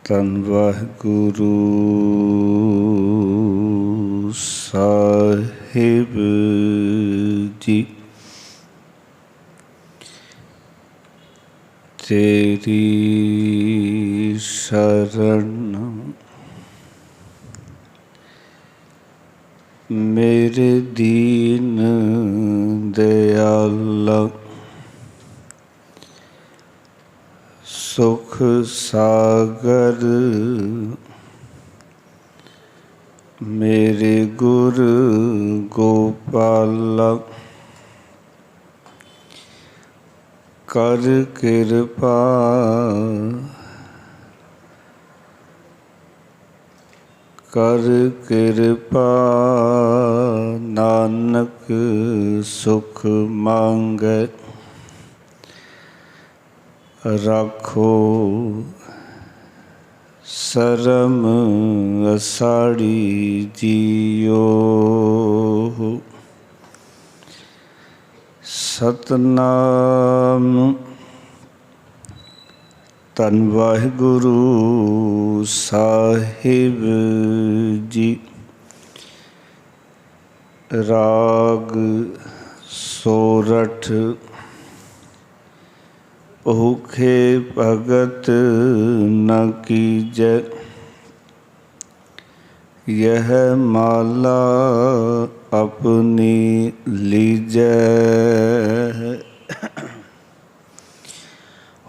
ਧੰਨ ਵਾਹਿਗੁਰੂ ਸਾਹਿਬ ਜੀ। ਤੇਰੀ ਸ਼ਰਨ ਮੇਰੇ ਦੀਨ ਦਿਆਲਾ, ਸੁਖ ਸਾਗਰ ਮੇਰੇ ਗੁਰ ਗੋਪਾਲਾ। ਕਰ ਕਿਰਪਾ ਕਰ ਕਿਰਪਾ ਨਾਨਕ ਸੁਖ ਮੰਗੈ। ਰਾਖੋ ਸਰਮ ਅਸਾੜੀ ਜੀਓ। ਸਤਨਾਮ। ਧੰਨ ਵਾਹਿਗੁਰੂ ਸਾਹਿਬ ਜੀ। ਰਾਗ ਸੋਰਠ। ਭੂਖੇ ਭਗਤ ਨ ਕੀਜੈ, ਯਹ ਮਾਲਾ ਆਪਣੀ ਲੀਜੈ।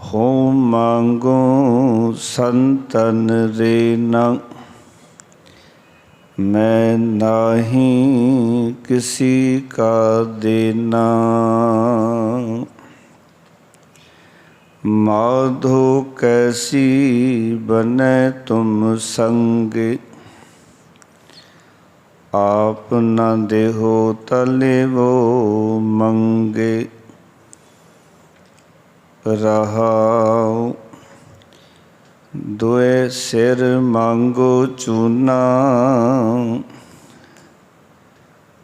ਹੋ ਮਾਂਗੋ ਸੰਤਨ ਰੇਨਾ, ਮੈਂ ਨਾਹੀਂ ਕਿਸੀ ਕਾ ਦੇਨਾ। ਮਾਧੋ ਕੈਸੀ ਬਨੈ ਤੁਮ ਸੰਗੇ, ਆਪ ਨ ਦੇਹੋ ਤਲਿਵੋ ਮੰਗੇ। ਰਹਾਉ ਦੁਇ ਸਿਰ ਮੰਗੋ ਚੂਨਾ,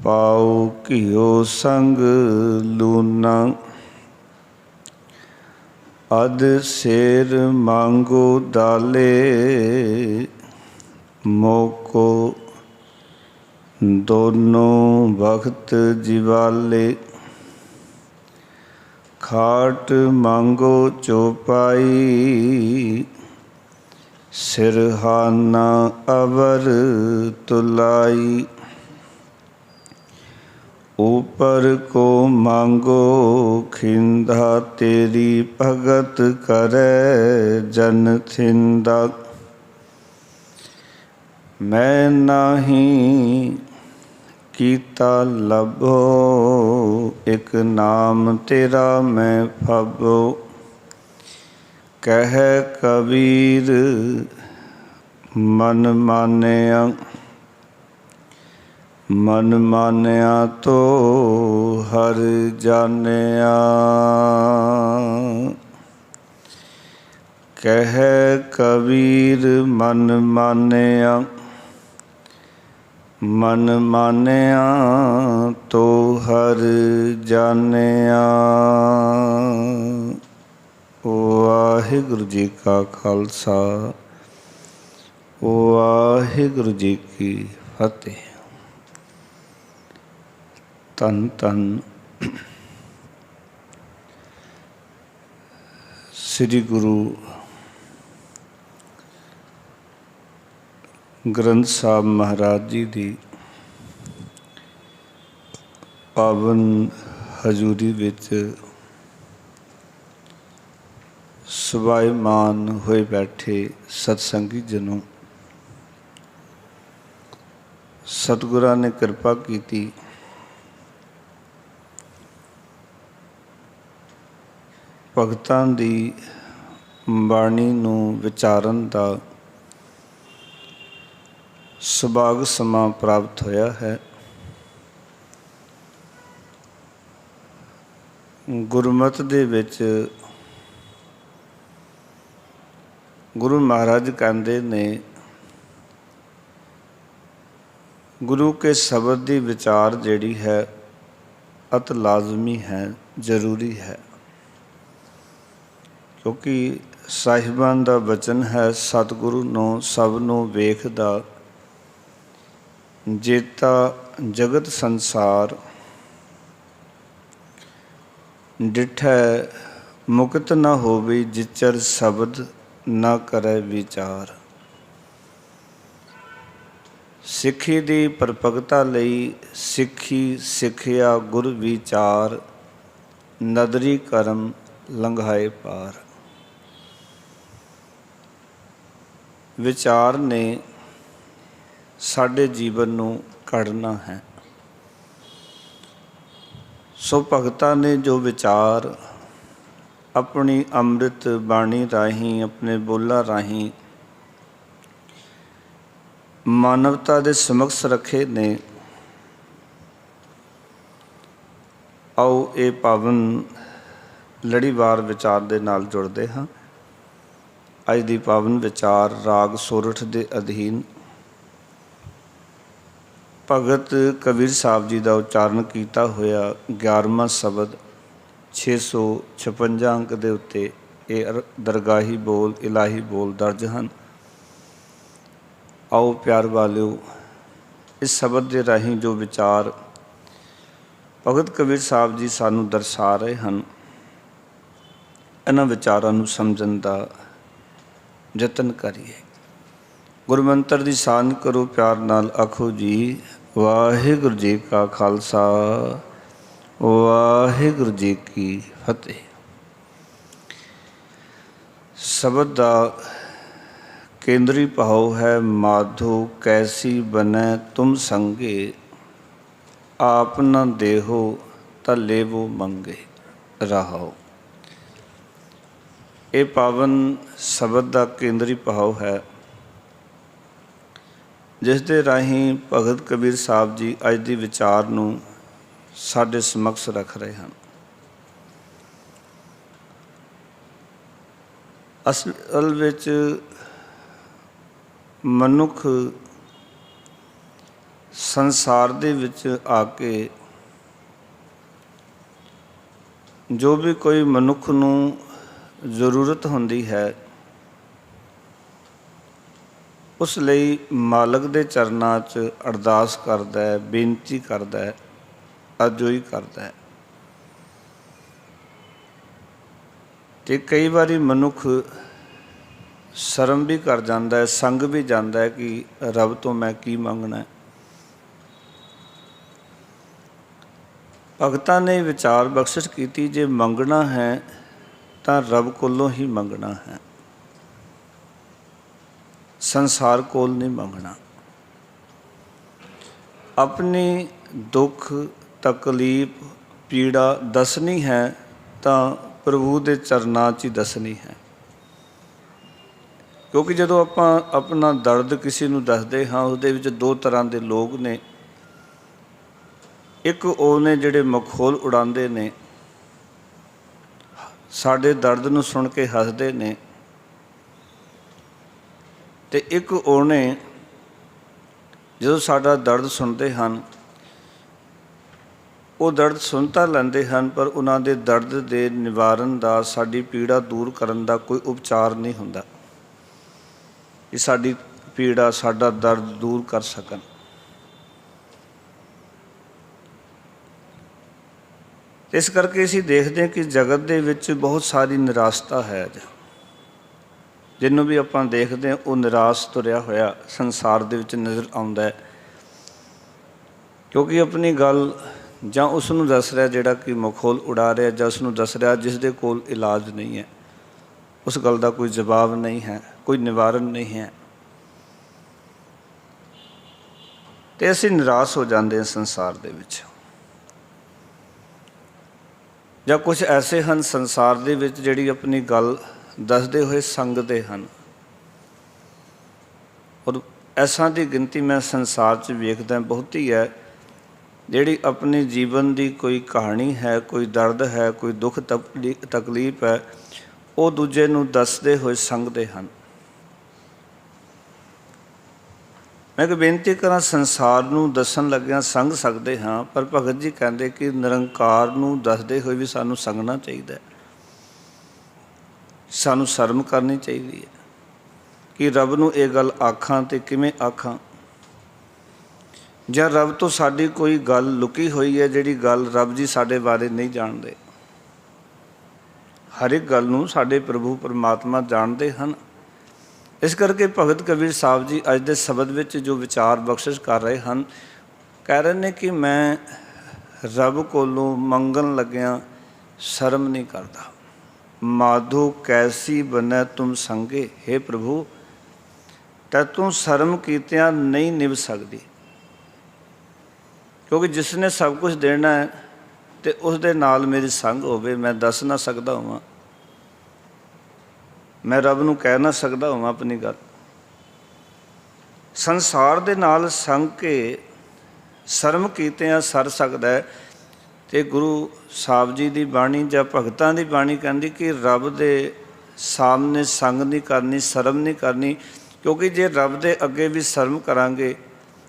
ਪਾਉ ਘਿਓ ਸੰਗ ਲੂਨਾ। ਅਧ ਸਿਰ ਮੰਗੋ ਦਾਲੇ, ਮੋਕੋ ਦੋਨੋਂ ਵਖਤ ਜਿਵਾਲੇ। ਖਾਟ ਮੰਗੋ ਚੋਪਾਈ, ਸਿਰਹਾਨਾ ਅਵਰ ਤੁਲਾਈ। ਊਪਰ ਕੋ ਮੰਗੋ ਖਿੰਦਾ, ਤੇਰੀ ਭਗਤ ਕਰੈ ਜਨ ਥਿੰਦਾ। ਮੈਂ ਨਾਹੀਂ ਕੀਤਾ ਲਭੋ, ਇਕ ਨਾਮ ਤੇਰਾ ਮੈਂ ਫਬੋ। ਕਹਿ ਕਬੀਰ ਮਨ ਮਾਨਿਆ, ਮਨ ਮਾਨਿਆ ਤੋ ਹਰ ਜਾਣਿਆ। ਕਹਿ ਕਬੀਰ ਮਨ ਮਾਨਿਆ, ਮਨ ਮਾਨਿਆ ਤੋ ਹਰ ਜਾਣਿਆ। ਵਾਹਿਗੁਰੂ ਜੀ ਕਾ ਖਾਲਸਾ, ਵਾਹਿਗੁਰੂ ਜੀ ਕੀ ਫਤਿਹ। ਧੰਨ ਧੰਨ ਸ੍ਰੀ ਗੁਰੂ ਗ੍ਰੰਥ ਸਾਹਿਬ ਮਹਾਰਾਜ ਜੀ ਦੀ ਪਾਵਨ ਹਜ਼ੂਰੀ ਵਿੱਚ ਸੁਭਾਈਮਾਨ ਹੋਏ ਬੈਠੇ ਸਤਸੰਗੀ ਜਨੋਂ, ਸਤਿਗੁਰਾਂ ਨੇ ਕਿਰਪਾ ਕੀਤੀ। ਭਗਤਾਂ ਦੀ ਬਾਣੀ ਨੂੰ ਵਿਚਾਰਨ ਦਾ ਸੁਭਾਗ ਸਮਾਂ ਪ੍ਰਾਪਤ ਹੋਇਆ ਹੈ। ਗੁਰਮਤਿ ਦੇ ਵਿੱਚ ਗੁਰੂ ਮਹਾਰਾਜ ਕਹਿੰਦੇ ਨੇ, ਗੁਰੂ ਕੇ ਸ਼ਬਦ ਦੀ ਵਿਚਾਰ ਜਿਹੜੀ ਹੈ ਅਤ ਲਾਜ਼ਮੀ ਹੈ, ਜ਼ਰੂਰੀ ਹੈ। ਕਿਉਂਕਿ ਸਾਹਿਬਾਨ ਦਾ ਵਚਨ ਹੈ, ਸਤਿਗੁਰੂ ਨੂੰ ਸਭ ਨੂੰ ਵੇਖਦਾ, ਜੇਤਾ ਜਗਤ ਸੰਸਾਰ, ਡਿਠੈ ਮੁਕਤ ਨਾ ਹੋਵੇ, ਜਿਚਰ ਸ਼ਬਦ ਨਾ ਕਰੈ ਵਿਚਾਰ। ਸਿੱਖੀ ਦੀ ਪਰਪਕਤਾ ਲਈ ਸਿੱਖੀ ਸਿੱਖਿਆ ਗੁਰ ਵਿਚਾਰ, ਨਦਰੀ ਕਰਮ ਲੰਘਾਏ ਪਾਰ। ਵਿਚਾਰ ਨੇ ਸਾਡੇ ਜੀਵਨ ਨੂੰ ਘੜਨਾ ਹੈ। ਸੋ ਭਗਤਾਂ ਨੇ ਜੋ ਵਿਚਾਰ ਆਪਣੀ ਅੰਮ੍ਰਿਤ ਬਾਣੀ ਰਾਹੀਂ, ਆਪਣੇ ਬੋਲਾਂ ਰਾਹੀਂ ਮਾਨਵਤਾ ਦੇ ਸਮਕਸ਼ ਰੱਖੇ ਨੇ, ਆਓ ਇਹ ਪਾਵਨ ਲੜੀਵਾਰ ਵਿਚਾਰ ਦੇ ਨਾਲ ਜੁੜਦੇ ਹਾਂ। ਅੱਜ ਦੀ ਪਾਵਨ ਵਿਚਾਰ ਰਾਗ ਸੋਰਠ ਦੇ ਅਧੀਨ ਭਗਤ ਕਬੀਰ ਸਾਹਿਬ ਜੀ ਦਾ ਉਚਾਰਨ ਕੀਤਾ ਹੋਇਆ 11ਵਾਂ ਸ਼ਬਦ 656 ਅੰਕ ਦੇ ਉੱਤੇ ਇਹ ਦਰਗਾਹੀ ਬੋਲ, ਇਲਾਹੀ ਬੋਲ ਦਰਜ ਹਨ। ਆਓ ਪਿਆਰ ਵਾਲਿਓ, ਇਸ ਸ਼ਬਦ ਦੇ ਰਾਹੀਂ ਜੋ ਵਿਚਾਰ ਭਗਤ ਕਬੀਰ ਸਾਹਿਬ ਜੀ ਸਾਨੂੰ ਦਰਸਾ ਰਹੇ ਹਨ, ਇਹਨਾਂ ਵਿਚਾਰਾਂ ਨੂੰ ਸਮਝਣ ਦਾ ਯਤਨ ਕਰੀਏ। ਗੁਰਮੰਤਰ ਦੀ ਸਾਂਝ ਕਰੋ, ਪਿਆਰ ਨਾਲ ਆਖੋ ਜੀ, ਵਾਹਿਗੁਰੂ ਜੀ ਕਾ ਖਾਲਸਾ, ਵਾਹਿਗੁਰੂ ਜੀ ਕੀ ਫਤਿਹ। ਸ਼ਬਦ ਦਾ ਕੇਂਦਰੀ ਭਾਵ ਹੈ, ਮਾਧੋ ਕੈਸੀ ਬਨੈ ਤੁਮ ਸੰਗੇ, ਆਪ ਨ ਦੇਹੋ ਤਾਂ ਲੇਵੋ ਮੰਗੇ ਰਹਾਓ। ਇਹ ਪਾਵਨ ਸ਼ਬਦ ਦਾ ਕੇਂਦਰੀ ਭਾਵ ਹੈ, ਜਿਸ ਦੇ ਰਾਹੀਂ ਭਗਤ ਕਬੀਰ ਸਾਹਿਬ ਜੀ ਅੱਜ ਦੀ ਵਿਚਾਰ ਨੂੰ ਸਾਡੇ ਸਮਕਸ਼ ਰੱਖ ਰਹੇ ਹਨ। ਅਸਲ ਵਿੱਚ ਮਨੁੱਖ ਸੰਸਾਰ ਦੇ ਵਿੱਚ ਆ ਕੇ ਜੋ ਵੀ ਕੋਈ ਮਨੁੱਖ ਨੂੰ ਜ਼ਰੂਰਤ ਹੁੰਦੀ ਹੈ, ਉਸ ਲਈ ਮਾਲਕ ਦੇ ਚਰਨਾਂ 'ਚ ਅਰਦਾਸ ਕਰਦਾ ਹੈ, ਬੇਨਤੀ ਕਰਦਾ ਹੈ, ਅਰਜ਼ੋਈ ਕਰਦਾ ਹੈ। ਅਤੇ ਕਈ ਵਾਰੀ ਮਨੁੱਖ ਸ਼ਰਮ ਵੀ ਕਰ ਜਾਂਦਾ ਹੈ, ਸੰਗ ਵੀ ਜਾਂਦਾ ਹੈ ਕਿ ਰੱਬ ਤੋਂ ਮੈਂ ਕੀ ਮੰਗਣਾ। ਭਗਤਾਂ ਨੇ ਵਿਚਾਰ ਬਖਸ਼ਿਸ਼ ਕੀਤੀ, ਜੇ ਮੰਗਣਾ ਹੈ ਤਾਂ ਰੱਬ ਕੋਲੋਂ ਹੀ ਮੰਗਣਾ ਹੈ, ਸੰਸਾਰ ਕੋਲ ਨਹੀਂ ਮੰਗਣਾ। ਆਪਣੀ ਦੁੱਖ ਤਕਲੀਫ ਪੀੜਾ ਦੱਸਣੀ ਹੈ ਤਾਂ ਪ੍ਰਭੂ ਦੇ ਚਰਨਾਂ 'ਚ ਹੀ ਦੱਸਣੀ ਹੈ। ਕਿਉਂਕਿ ਜਦੋਂ ਆਪਾਂ ਆਪਣਾ ਦਰਦ ਕਿਸੇ ਨੂੰ ਦੱਸਦੇ ਹਾਂ, ਉਹਦੇ ਵਿੱਚ ਦੋ ਤਰ੍ਹਾਂ ਦੇ ਲੋਕ ਨੇ। ਇੱਕ ਉਹ ਨੇ ਜਿਹੜੇ ਮਖੌਲ ਉਡਾਉਂਦੇ ਨੇ, ਸਾਡੇ ਦਰਦ ਨੂੰ ਸੁਣ ਕੇ ਹੱਸਦੇ ਨੇ, ਅਤੇ ਇੱਕ ਉਹ ਨੇ ਜਦੋਂ ਸਾਡਾ ਦਰਦ ਸੁਣਦੇ ਹਨ, ਉਹ ਦਰਦ ਸੁਣ ਤਾਂ ਲੈਂਦੇ ਹਨ, ਪਰ ਉਹਨਾਂ ਦੇ ਦਰਦ ਦੇ ਨਿਵਾਰਨ ਦਾ, ਸਾਡੀ ਪੀੜਾ ਦੂਰ ਕਰਨ ਦਾ ਕੋਈ ਉਪਚਾਰ ਨਹੀਂ ਹੁੰਦਾ ਕਿ ਸਾਡੀ ਪੀੜਾ, ਸਾਡਾ ਦਰਦ ਦੂਰ ਕਰ ਸਕਣ। ਇਸ ਕਰਕੇ ਅਸੀਂ ਦੇਖਦੇ ਹਾਂ ਕਿ ਜਗਤ ਦੇ ਵਿੱਚ ਬਹੁਤ ਸਾਰੀ ਨਿਰਾਸ਼ਤਾ ਹੈ। ਜਿਹਨੂੰ ਵੀ ਆਪਾਂ ਦੇਖਦੇ ਹਾਂ ਉਹ ਨਿਰਾਸ਼ ਤੁਰਿਆ ਹੋਇਆ ਸੰਸਾਰ ਦੇ ਵਿੱਚ ਨਜ਼ਰ ਆਉਂਦਾ ਹੈ, ਕਿਉਂਕਿ ਆਪਣੀ ਗੱਲ ਜਾਂ ਉਸ ਨੂੰ ਦੱਸ ਰਿਹਾ ਜਿਹੜਾ ਕਿ ਮਖੌਲ ਉਡਾ ਰਿਹਾ, ਜਾਂ ਉਸ ਨੂੰ ਦੱਸ ਰਿਹਾ ਜਿਸ ਦੇ ਕੋਲ ਇਲਾਜ ਨਹੀਂ ਹੈ, ਉਸ ਗੱਲ ਦਾ ਕੋਈ ਜਵਾਬ ਨਹੀਂ ਹੈ, ਕੋਈ ਨਿਵਾਰਨ ਨਹੀਂ ਹੈ, ਅਤੇ ਅਸੀਂ ਨਿਰਾਸ਼ ਹੋ ਜਾਂਦੇ ਹਾਂ ਸੰਸਾਰ ਦੇ ਵਿੱਚ। ਜਾਂ ਕੁਛ ਐਸੇ ਹਨ ਸੰਸਾਰ ਦੇ ਵਿੱਚ ਜਿਹੜੀ ਆਪਣੀ ਗੱਲ ਦੱਸਦੇ ਹੋਏ ਸੰਗਦੇ ਹਨ, ਔਰ ਐਸਾਂ ਦੀ ਗਿਣਤੀ ਮੈਂ ਸੰਸਾਰ 'ਚ ਵੇਖਦਾ ਬਹੁਤੀ ਹੈ, ਜਿਹੜੀ ਆਪਣੀ ਜੀਵਨ ਦੀ ਕੋਈ ਕਹਾਣੀ ਹੈ, ਕੋਈ ਦਰਦ ਹੈ, ਕੋਈ ਦੁੱਖ ਤਕਲੀਫ ਹੈ, ਉਹ ਦੂਜੇ ਨੂੰ ਦੱਸਦੇ ਹੋਏ ਸੰਗਦੇ ਹਨ। ਮੈਂ ਇੱਕ ਬੇਨਤੀ ਕਰਾਂ, ਸੰਸਾਰ ਨੂੰ ਦੱਸਣ ਲੱਗਿਆਂ ਸੰਗ ਸਕਦੇ ਹਾਂ, ਪਰ ਭਗਤ ਜੀ ਕਹਿੰਦੇ ਕਿ ਨਿਰੰਕਾਰ ਨੂੰ ਦੱਸਦੇ ਹੋਏ ਵੀ ਸਾਨੂੰ ਸੰਗਣਾ ਚਾਹੀਦਾ। ਸਾਨੂੰ ਸ਼ਰਮ ਕਰਨੀ ਚਾਹੀਦੀ ਹੈ ਕਿ ਰੱਬ ਨੂੰ ਇਹ ਗੱਲ ਆਖਾਂ ਤੇ ਕਿਵੇਂ ਆਖਾਂ, ਜਾਂ ਰੱਬ ਤੋਂ ਸਾਡੀ ਕੋਈ ਗੱਲ ਲੁਕੀ ਹੋਈ ਹੈ ਜਿਹੜੀ ਗੱਲ ਰੱਬ ਜੀ ਸਾਡੇ ਬਾਰੇ ਨਹੀਂ ਜਾਣਦੇ। ਹਰ ਇੱਕ ਗੱਲ ਨੂੰ ਸਾਡੇ ਪ੍ਰਭੂ ਪਰਮਾਤਮਾ ਜਾਣਦੇ ਹਨ। ਇਸ ਕਰਕੇ ਭਗਤ ਕਬੀਰ ਸਾਹਿਬ ਜੀ ਅੱਜ ਦੇ ਸ਼ਬਦ ਵਿੱਚ ਜੋ ਵਿਚਾਰ ਬਖਸ਼ਿਸ਼ ਕਰ ਰਹੇ ਹਨ, ਕਹਿ ਰਹੇ ਨੇ ਕਿ ਮੈਂ ਰੱਬ ਕੋਲੋਂ ਮੰਗਣ ਲੱਗਿਆਂ ਸ਼ਰਮ ਨਹੀਂ ਕਰਦਾ। ਮਾਧੋ ਕੈਸੀ ਬਨੈ ਤੁਮ ਸੰਗੇ, ਹੇ ਪ੍ਰਭੂ ਤੈਥੋਂ ਸ਼ਰਮ ਕੀਤਿਆਂ ਨਹੀਂ ਨਿਭ ਸਕਦੀ। ਕਿਉਂਕਿ ਜਿਸ ਨੇ ਸਭ ਕੁਝ ਦੇਣਾ ਹੈ ਅਤੇ ਉਸ ਦੇ ਨਾਲ ਮੇਰੀ ਸੰਗ ਹੋਵੇ, ਮੈਂ ਦੱਸ ਨਾ ਸਕਦਾ ਹੋਵਾਂ, ਮੈਂ ਰੱਬ ਨੂੰ ਕਹਿ ਨਾ ਸਕਦਾ ਹੋਵਾਂ ਆਪਣੀ ਗੱਲ। ਸੰਸਾਰ ਦੇ ਨਾਲ ਸੰਗ ਕੇ ਸ਼ਰਮ ਕੀਤਿਆਂ ਸਰ ਸਕਦਾ ਹੈ। ਅਤੇ ਗੁਰੂ ਸਾਹਿਬ ਜੀ ਦੀ ਬਾਣੀ ਜਾਂ ਭਗਤਾਂ ਦੀ ਬਾਣੀ ਕਹਿੰਦੀ ਕਿ ਰੱਬ ਦੇ ਸਾਹਮਣੇ ਸੰਗ ਨਹੀਂ ਕਰਨੀ, ਸ਼ਰਮ ਨਹੀਂ ਕਰਨੀ। ਕਿਉਂਕਿ ਜੇ ਰੱਬ ਦੇ ਅੱਗੇ ਵੀ ਸ਼ਰਮ ਕਰਾਂਗੇ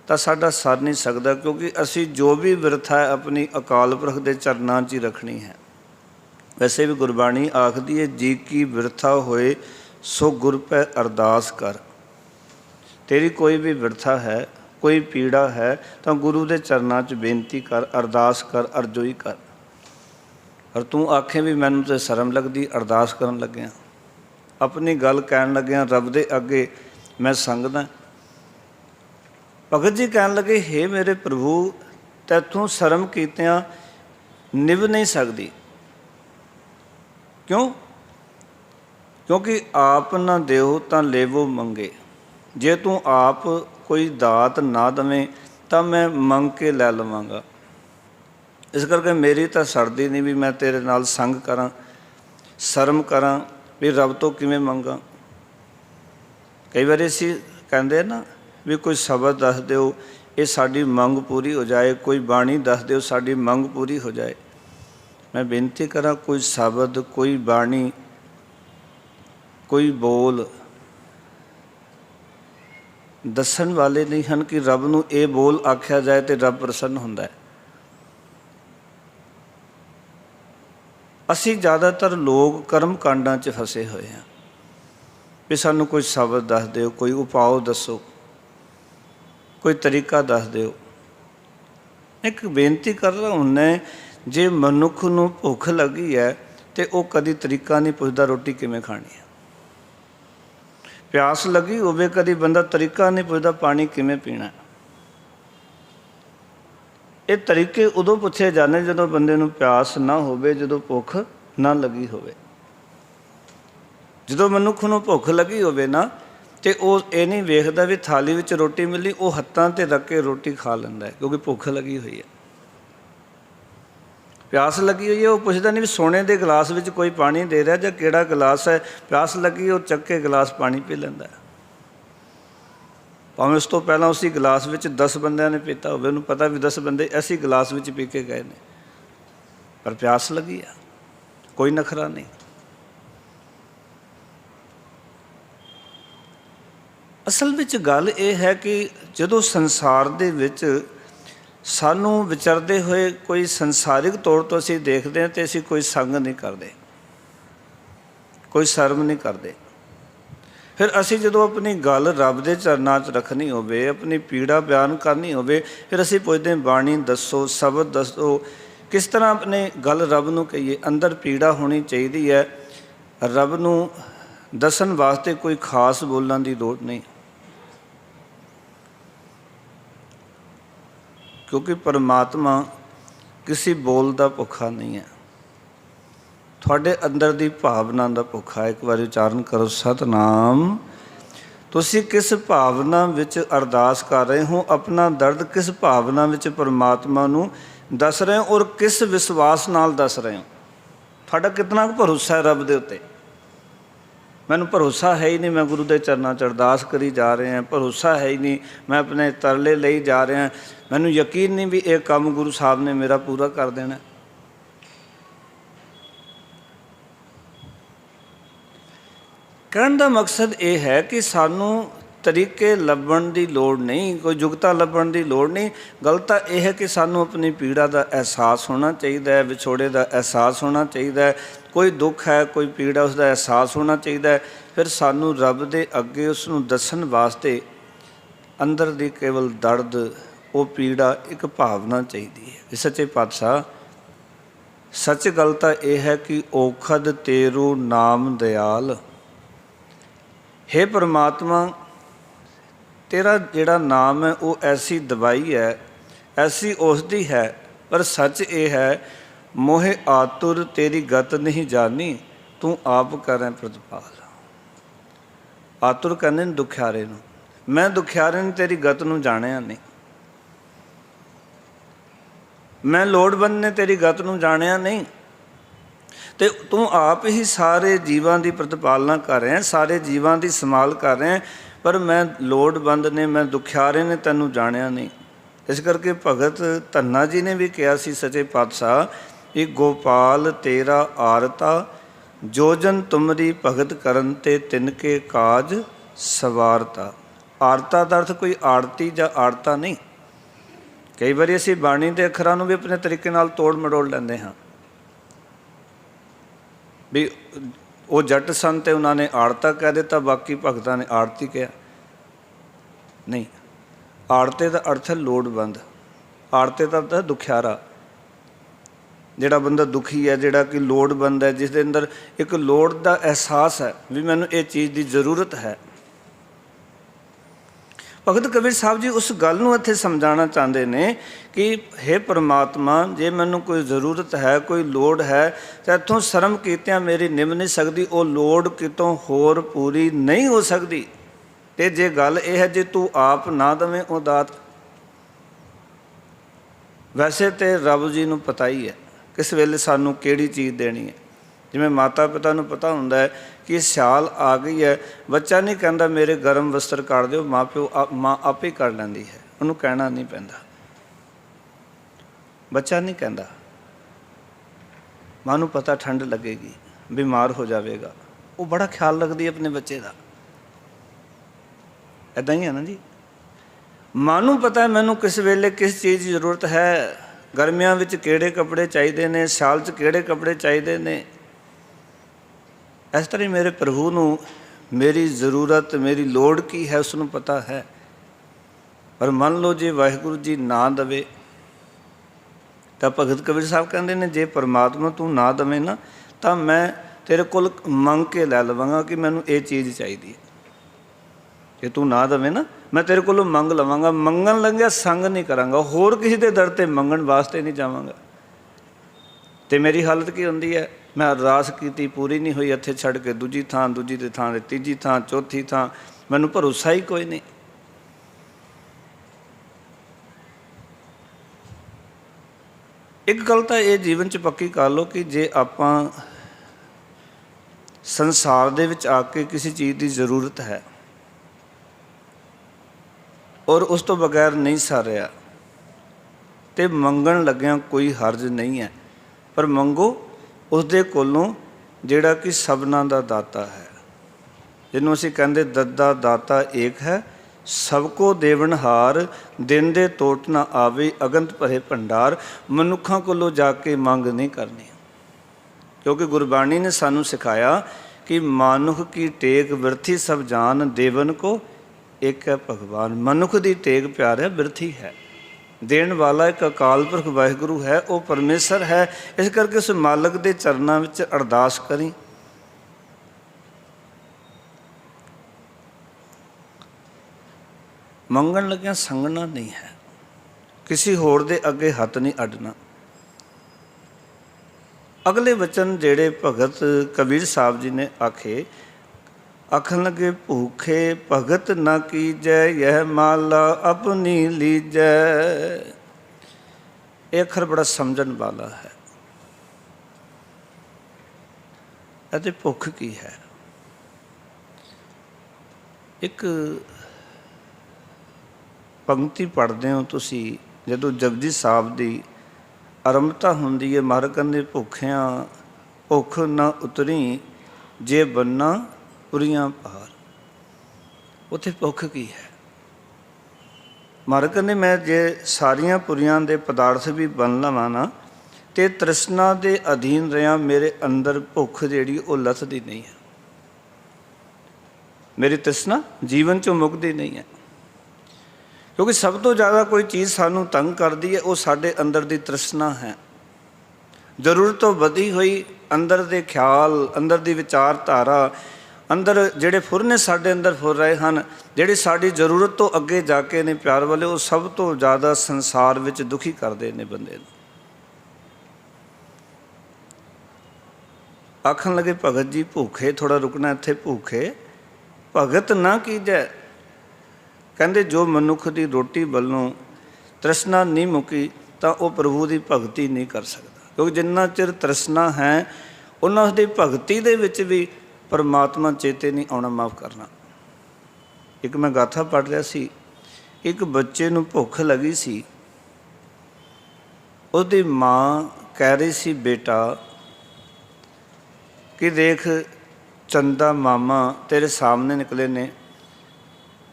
ਤਾਂ ਸਾਡਾ ਸਰ ਨਹੀਂ ਸਕਦਾ, ਕਿਉਂਕਿ ਅਸੀਂ ਜੋ ਵੀ ਬਿਰਥਾ ਹੈ ਆਪਣੀ ਅਕਾਲ ਪੁਰਖ ਦੇ ਚਰਨਾਂ 'ਚ ਹੀ ਰੱਖਣੀ ਹੈ। ਵੈਸੇ ਵੀ ਗੁਰਬਾਣੀ ਆਖਦੀ ਹੈ, ਜੀ ਕੀ ਬਿਰਥਾ ਹੋਏ ਸੋ ਗੁਰ ਪੈ ਅਰਦਾਸ ਕਰ। ਤੇਰੀ ਕੋਈ ਵੀ ਬਿਰਥਾ ਹੈ, ਕੋਈ ਪੀੜਾ ਹੈ ਤਾਂ ਗੁਰੂ ਦੇ ਚਰਨਾਂ 'ਚ ਬੇਨਤੀ ਕਰ, ਅਰਦਾਸ ਕਰ, ਅਰਜ਼ੋਈ ਕਰ। ਪਰ ਤੂੰ ਆਖੇ ਵੀ ਮੈਨੂੰ ਤਾਂ ਸ਼ਰਮ ਲੱਗਦੀ, ਅਰਦਾਸ ਕਰਨ ਲੱਗਿਆ, ਆਪਣੀ ਗੱਲ ਕਹਿਣ ਲੱਗਿਆ ਰੱਬ ਦੇ ਅੱਗੇ ਮੈਂ ਸੰਗਦਾ। ਭਗਤ ਜੀ ਕਹਿਣ ਲੱਗੇ, ਹੇ ਮੇਰੇ ਪ੍ਰਭੂ ਤੈਥੋਂ ਸ਼ਰਮ ਕੀਤਿਆਂ ਨਿਭ ਨਹੀਂ ਸਕਦੀ। ਕਿਉਂ? ਕਿਉਂਕਿ ਆਪ ਨਾ ਦਿਓ ਤਾਂ ਲੇਵੋ ਮੰਗੇ। ਜੇ ਤੂੰ ਆਪ ਕੋਈ ਦਾਤ ਨਾ ਦੇਵੇਂ ਤਾਂ ਮੈਂ ਮੰਗ ਕੇ ਲੈ ਲਵਾਂਗਾ। ਇਸ ਕਰਕੇ ਮੇਰੀ ਤਾਂ ਸਰਦੀ ਨਹੀਂ ਵੀ ਮੈਂ ਤੇਰੇ ਨਾਲ ਸੰਗ ਕਰਾਂ, ਸ਼ਰਮ ਕਰਾਂ ਵੀ ਰੱਬ ਤੋਂ ਕਿਵੇਂ ਮੰਗਾਂ। ਕਈ ਵਾਰੀ ਅਸੀਂ ਕਹਿੰਦੇ ਨਾ ਵੀ ਕੋਈ ਸ਼ਬਦ ਦੱਸ ਦਿਓ, ਇਹ ਸਾਡੀ ਮੰਗ ਪੂਰੀ ਹੋ ਜਾਏ, ਕੋਈ ਬਾਣੀ ਦੱਸ ਦਿਓ ਸਾਡੀ ਮੰਗ ਪੂਰੀ ਹੋ ਜਾਏ। ਮੈਂ ਬੇਨਤੀ ਕਰਾਂ, ਕੋਈ ਸ਼ਬਦ, ਕੋਈ ਬਾਣੀ, ਕੋਈ ਬੋਲ ਦੱਸਣ ਵਾਲੇ ਨਹੀਂ ਹਨ ਕਿ ਰੱਬ ਨੂੰ ਇਹ ਬੋਲ ਆਖਿਆ ਜਾਏ ਅਤੇ ਰੱਬ ਪ੍ਰਸੰਨ ਹੁੰਦਾ ਹੈ। ਅਸੀਂ ਜ਼ਿਆਦਾਤਰ ਲੋਕ ਕਰਮ ਕਾਂਡਾਂ 'ਚ ਫਸੇ ਹੋਏ ਹਾਂ ਵੀ ਸਾਨੂੰ ਕੋਈ ਸ਼ਬਦ ਦੱਸ ਦਿਓ, ਕੋਈ ਉਪਾਅ ਦੱਸੋ, ਕੋਈ ਤਰੀਕਾ ਦੱਸ ਦਿਓ। ਇੱਕ ਬੇਨਤੀ ਕਰ ਰਹਾ ਹੁੰਦਾ, ਜੇ ਮਨੁੱਖ ਨੂੰ ਭੁੱਖ ਲੱਗੀ ਹੈ ਤਾਂ ਉਹ ਕਦੀ ਤਰੀਕਾ ਨਹੀਂ ਪੁੱਛਦਾ ਰੋਟੀ ਕਿਵੇਂ ਖਾਣੀ ਹੈ। ਪਿਆਸ ਲੱਗੀ ਹੋਵੇ, ਕਦੀ ਬੰਦਾ ਤਰੀਕਾ ਨਹੀਂ ਪੁੱਛਦਾ ਪਾਣੀ ਕਿਵੇਂ ਪੀਣਾ। ਇਹ ਤਰੀਕੇ ਉਦੋਂ ਪੁੱਛੇ ਜਾਂਦੇ ਜਦੋਂ ਬੰਦੇ ਨੂੰ ਪਿਆਸ ਨਾ ਹੋਵੇ, ਜਦੋਂ ਭੁੱਖ ਨਾ ਲੱਗੀ ਹੋਵੇ। ਜਦੋਂ ਮਨੁੱਖ ਨੂੰ ਭੁੱਖ ਲੱਗੀ ਹੋਵੇ ਨਾ, ਅਤੇ ਉਹ ਇਹ ਨਹੀਂ ਵੇਖਦਾ ਵੀ ਥਾਲੀ ਵਿੱਚ ਰੋਟੀ ਮਿਲੀ, ਉਹ ਹੱਥਾਂ 'ਤੇ ਰੱਖ ਕੇ ਰੋਟੀ ਖਾ ਲੈਂਦਾ ਕਿਉਂਕਿ ਭੁੱਖ ਲੱਗੀ ਹੋਈ ਹੈ। ਪਿਆਸ ਲੱਗੀ ਹੋਈ ਹੈ, ਉਹ ਪੁੱਛਦਾ ਨਹੀਂ ਵੀ ਸੋਨੇ ਦੇ ਗਲਾਸ ਵਿੱਚ ਕੋਈ ਪਾਣੀ ਦੇ ਰਿਹਾ ਜਾਂ ਕਿਹੜਾ ਗਲਾਸ ਹੈ। ਪਿਆਸ ਲੱਗੀ, ਉਹ ਚੱਕ ਕੇ ਗਲਾਸ ਪਾਣੀ ਪੀ ਲੈਂਦਾ। ਭਾਵੇਂ ਉਸ ਤੋਂ ਪਹਿਲਾਂ ਉਸੀ ਗਲਾਸ ਵਿੱਚ 10 ਬੰਦਿਆਂ ਨੇ ਪੀਤਾ ਹੋਵੇ, ਉਹਨੂੰ ਪਤਾ ਵੀ 10 ਬੰਦੇ ਐਸੀ ਗਲਾਸ ਵਿੱਚ ਪੀ ਕੇ ਗਏ ਨੇ, ਪਰ ਪਿਆਸ ਲੱਗੀ ਆ, ਕੋਈ ਨਖਰਾ ਨਹੀਂ। ਅਸਲ ਵਿੱਚ ਗੱਲ ਇਹ ਹੈ ਕਿ ਜਦੋਂ ਸੰਸਾਰ ਦੇ ਵਿੱਚ ਸਾਨੂੰ ਵਿਚਰਦੇ ਹੋਏ ਕੋਈ ਸੰਸਾਰਿਕ ਤੌਰ ਤੋਂ ਅਸੀਂ ਦੇਖਦੇ ਹਾਂ ਅਤੇ ਅਸੀਂ ਕੋਈ ਸੰਗ ਨਹੀਂ ਕਰਦੇ, ਕੋਈ ਸ਼ਰਮ ਨਹੀਂ ਕਰਦੇ। ਫਿਰ ਅਸੀਂ ਜਦੋਂ ਆਪਣੀ ਗੱਲ ਰੱਬ ਦੇ ਚਰਨਾਂ 'ਚ ਰੱਖਣੀ ਹੋਵੇ, ਆਪਣੀ ਪੀੜਾ ਬਿਆਨ ਕਰਨੀ ਹੋਵੇ, ਫਿਰ ਅਸੀਂ ਪੁੱਛਦੇ ਹਾਂ ਬਾਣੀ ਦੱਸੋ, ਸ਼ਬਦ ਦੱਸੋ, ਕਿਸ ਤਰ੍ਹਾਂ ਆਪਣੀ ਗੱਲ ਰੱਬ ਨੂੰ ਕਹੀਏ। ਅੰਦਰ ਪੀੜਾ ਹੋਣੀ ਚਾਹੀਦੀ ਹੈ। ਰੱਬ ਨੂੰ ਦੱਸਣ ਵਾਸਤੇ ਕੋਈ ਖਾਸ ਬੋਲਣ ਦੀ ਲੋੜ ਨਹੀਂ, ਕਿਉਂਕਿ ਪਰਮਾਤਮਾ ਕਿਸੇ ਬੋਲ ਦਾ ਭੁੱਖਾ ਨਹੀਂ ਹੈ, ਤੁਹਾਡੇ ਅੰਦਰ ਦੀ ਭਾਵਨਾ ਦਾ ਭੁੱਖਾ ਹੈ। ਇੱਕ ਵਾਰੀ ਉਚਾਰਨ ਕਰੋ, ਸਤਿਨਾਮ। ਤੁਸੀਂ ਕਿਸ ਭਾਵਨਾ ਵਿੱਚ ਅਰਦਾਸ ਕਰ ਰਹੇ ਹੋ, ਆਪਣਾ ਦਰਦ ਕਿਸ ਭਾਵਨਾ ਵਿੱਚ ਪਰਮਾਤਮਾ ਨੂੰ ਦੱਸ ਰਹੇ ਹੋ ਔਰ ਕਿਸ ਵਿਸ਼ਵਾਸ ਨਾਲ ਦੱਸ ਰਹੇ ਹੋ। ਤੁਹਾਡਾ ਕਿਤਨਾ ਕੁ ਭਰੋਸਾ ਹੈ ਰੱਬ ਦੇ ਉੱਤੇ। ਮੈਨੂੰ ਭਰੋਸਾ ਹੈ ਹੀ ਨਹੀਂ, ਮੈਂ ਗੁਰੂ ਦੇ ਚਰਨਾਂ 'ਚ ਅਰਦਾਸ ਕਰੀ ਜਾ ਰਿਹਾ, ਭਰੋਸਾ ਹੈ ਹੀ ਨਹੀਂ, ਮੈਂ ਆਪਣੇ ਤਰਲੇ ਲਈ ਜਾ ਰਿਹਾ, ਮੈਨੂੰ ਯਕੀਨ ਨਹੀਂ ਵੀ ਇਹ ਕੰਮ ਗੁਰੂ ਸਾਹਿਬ ਨੇ ਮੇਰਾ ਪੂਰਾ ਕਰ ਦੇਣਾ। ਕਹਿਣ ਦਾ ਮਕਸਦ ਇਹ ਹੈ ਕਿ ਸਾਨੂੰ ਤਰੀਕੇ ਲੱਭਣ ਦੀ ਲੋੜ ਨਹੀਂ, ਕੋਈ ਜੁਗਤਾ ਲੱਭਣ ਦੀ ਲੋੜ ਨਹੀਂ। ਗੱਲ ਤਾਂ ਇਹ ਹੈ ਕਿ ਸਾਨੂੰ ਆਪਣੀ ਪੀੜਾ ਦਾ ਅਹਿਸਾਸ ਹੋਣਾ ਚਾਹੀਦਾ ਹੈ, ਵਿਛੋੜੇ ਦਾ ਅਹਿਸਾਸ ਹੋਣਾ ਚਾਹੀਦਾ ਹੈ। कोई दुख है कोई पीड़ है उसका एहसास होना चाहिए। फिर सानू रब दे अगे उसनू दसन वास्ते अंदर दी केवल दर्द वो पीड़ा एक भावना चाहिए है। सच्चे पातशाह सच गल तो यह है कि औखद तेरू नाम दयाल, हे परमात्मा तेरा जिहड़ा नाम है वो ऐसी दवाई है ऐसी औषधि है। पर सच ये है मोहे आतुर तेरी गत नहीं जानी, तू आप करें प्रतिपाल। आतुर कहने दुखियारे नूं, मैं दुखियारे ने तेरी गत नूं जाणिया नहीं, मैं लोड़वंद ने तेरी गत नूं जाणिया नहीं। तो तू आप ही सारे जीवां की प्रतिपालना कर रहे हैं, सारे जीवां की संभाल कर रहे हैं, पर मैं लोड़वंद ने मैं दुखियारे ने तैनूं जाणिया नहीं। इस करके भगत धन्ना जी ने भी कहा सी सच्चे पातशाह कि गोपाल तेरा आरता, जो जन तुमरी भगत करन ते तिनके काज सवारता। आरता का अर्थ कोई आड़ती या आड़ता नहीं। कई बार असीं बाणी के अखरां नूं भी अपने तरीके नाल तोड़ मरोड़ लैंदे हाँ भी वो जट सन ते उन्होंने आड़ता कह दिता, बाकी भगतां ने आड़ती कहा। नहीं, आड़ते का अर्थ है लोड़वंद, आड़ते का अर्थ है दुखियारा। जिहड़ा बंदा दुखी है, जिहड़ा कि लोड़वंद है, जिस दे अंदर एक लोड़ का एहसास है भी मैनूं ये चीज़ की जरूरत है। भगत कबीर साहब जी उस गल नूं इत्थे समझाना चाहते हैं कि हे परमात्मा जे मैनूं कोई ज़रूरत है कोई लोड़ है तो इत्थों शर्म कीतियां मेरी निभ नहीं सकती, वो लोड़ कितों होर पूरी नहीं हो सकती। तो जे गल यह है जे तू आप ना दवें वो दात, वैसे तो रब जी नूं पता ही है किस वेले सानूं किहड़ी चीज़ देनी है। जिवें माता पिता नूं पता हुंदा है कि सियाल आ गई है, बच्चा नहीं कहता मेरे गर्म वस्त्र काढ़ दो, माँ प्यो माँ आप ही कर लैंदी है, उन्होंने कहना नहीं पैंदा। बच्चा नहीं कहता, माँ नूं पता ठंड लगेगी बीमार हो जाएगा, वो बड़ा ख्याल रखती है अपने बच्चे का। ऐदा ही है ना जी। माँ नूं पता है मैनूं किस वेले किस चीज़ की जरूरत है, गर्मियां विच किहड़े कपड़े चाहिए ने, सियाल च किहड़े कपड़े चाहिए ने। इस तरह मेरे प्रभु नूं मेरी ज़रूरत मेरी लोड़ की है उसनूं पता है। पर मान लो जे वाहिगुरू जी ना दवे तो भगत कबीर साहब कहते हैं जे परमात्मा तू ना दवे ना तो मैं तेरे कोल मंग के लै लवांगा कि मैनूं ये चीज़ चाहिए। जे तू ना दवे ना मैं तेरे कोलों मंग लवांगा, मंगन लग्या संग नहीं करांगा, होर किसी के दर ते मंगण वास्ते नहीं जावांगा। तो मेरी हालत की होंदी है, मैं अरदास की पूरी नहीं हुई, इत्थे छड़ के दूजी थां दूजी दे थां तीजी थां चौथी थां, मैनूं भरोसा ही कोई नहीं। एक गल तो ये जीवन च पक्की कर लो कि जे आपां संसार दे विच आके किसी चीज़ की जरूरत है और उस तो बगैर नहीं सर रहा तो मंगण लग्या कोई हर्ज नहीं है, पर मंगो उसदे कोलों जिहड़ा कि सबना दा दाता है, जिन्हों असीं कहंदे दद्दा दाता एक है, सबको देवनहार, दिन दे टोट ना आवे, अगंत भरे भंडार। मनुखा कोलों जाके मंग नहीं करनी, क्योंकि गुरबाणी ने सानू सिखाया कि मानुख की टेक बिरथी सब जान, देवन को एक है भगवान। मनुख की टेक प्यार है बिरथी है, देण वाला एक अकाल पुरख वाहिगुरू है, वो परमेश्वर है। इस करके उस मालक के चरणों में अरदास करी। मंगण लग्या संगना नहीं है, किसी होर दे अगे हथ नहीं अडना। अगले वचन जेड़े भगत कबीर साहब जी ने आखे, आखन लगे भूखे भगत न कीजै, यह माला अपनी लीजै। ये अखर बड़ा समझन वाला है। अते भुख की है। एक पंक्ति पढ़ते हो तुसी, जदों जपजी साहब की आरंभता होंदी है, महाराज कहंदे भुखियां भुख न उतरी, जे बन्ना पुरियां पार। उत्थे भुख की है। महाराज कहंदे मैं जे सारियां पुरियां दे पदार्थ भी बन लवां ना ਤੇ ਤ੍ਰਿਸ਼ਨਾ ਦੇ ਅਧੀਨ ਰਿਹਾ ਮੇਰੇ ਅੰਦਰ ਭੁੱਖ ਜਿਹੜੀ ਉਹ ਲੱਥਦੀ ਨਹੀਂ ਹੈ। ਮੇਰੀ ਤ੍ਰਿਸ਼ਨਾ ਜੀਵਨ 'ਚੋਂ ਮੁੱਕਦੀ ਨਹੀਂ ਹੈ, ਕਿਉਂਕਿ ਸਭ ਤੋਂ ਜ਼ਿਆਦਾ ਕੋਈ ਚੀਜ਼ ਸਾਨੂੰ ਤੰਗ ਕਰਦੀ ਹੈ, ਉਹ ਸਾਡੇ ਅੰਦਰ ਦੀ ਤ੍ਰਿਸ਼ਨਾ ਹੈ। ਜ਼ਰੂਰਤ ਤੋਂ ਵਧੀ ਹੋਈ ਅੰਦਰ ਦੇ ਖਿਆਲ, ਅੰਦਰ ਦੀ ਵਿਚਾਰਧਾਰਾ, ਅੰਦਰ ਜਿਹੜੇ ਫੁਰਨੇ ਸਾਡੇ ਅੰਦਰ ਫੁਰ ਰਹੇ ਹਨ, ਜਿਹੜੇ ਸਾਡੀ ਜ਼ਰੂਰਤ ਤੋਂ ਅੱਗੇ ਜਾ ਕੇ ਨੇ ਪਿਆਰ ਵਾਲੇ, ਉਹ ਸਭ ਤੋਂ ਜ਼ਿਆਦਾ ਸੰਸਾਰ ਵਿੱਚ ਦੁਖੀ ਕਰਦੇ ਨੇ ਬੰਦੇ ਨੂੰ। ਆਖਣ ਲੱਗੇ ਭਗਤ ਜੀ ਭੁੱਖੇ, ਥੋੜ੍ਹਾ ਰੁਕਣਾ ਇੱਥੇ, ਭੁੱਖੇ ਭਗਤ ਨਾ ਕੀਜੈ। ਕਹਿੰਦੇ ਜੋ ਮਨੁੱਖ ਦੀ ਰੋਟੀ ਵੱਲੋਂ ਤ੍ਰਿਸ਼ਨਾ ਨਹੀਂ ਮੁੱਕੀ ਤਾਂ ਉਹ ਪ੍ਰਭੂ ਦੀ ਭਗਤੀ ਨਹੀਂ ਕਰ ਸਕਦਾ, ਕਿਉਂਕਿ ਜਿੰਨਾ ਚਿਰ ਤ੍ਰਿਸ਼ਨਾ ਹੈ ਉਹਨਾਂ ਦੀ ਭਗਤੀ ਦੇ ਵਿੱਚ ਵੀ ਪਰਮਾਤਮਾ ਚੇਤੇ ਨਹੀਂ ਆਉਣਾ, ਮਾਫ ਕਰਨਾ। ਇੱਕ ਮੈਂ ਗਾਥਾ ਪੜ੍ਹ ਰਿਹਾ ਸੀ, ਇੱਕ ਬੱਚੇ ਨੂੰ ਭੁੱਖ ਲੱਗੀ ਸੀ, ਉਹਦੀ ਮਾਂ ਕਹਿ ਰਹੀ ਸੀ ਬੇਟਾ ਕਿ ਦੇਖ ਚੰਦਾ ਮਾਮਾ ਤੇਰੇ ਸਾਹਮਣੇ ਨਿਕਲੇ ਨੇ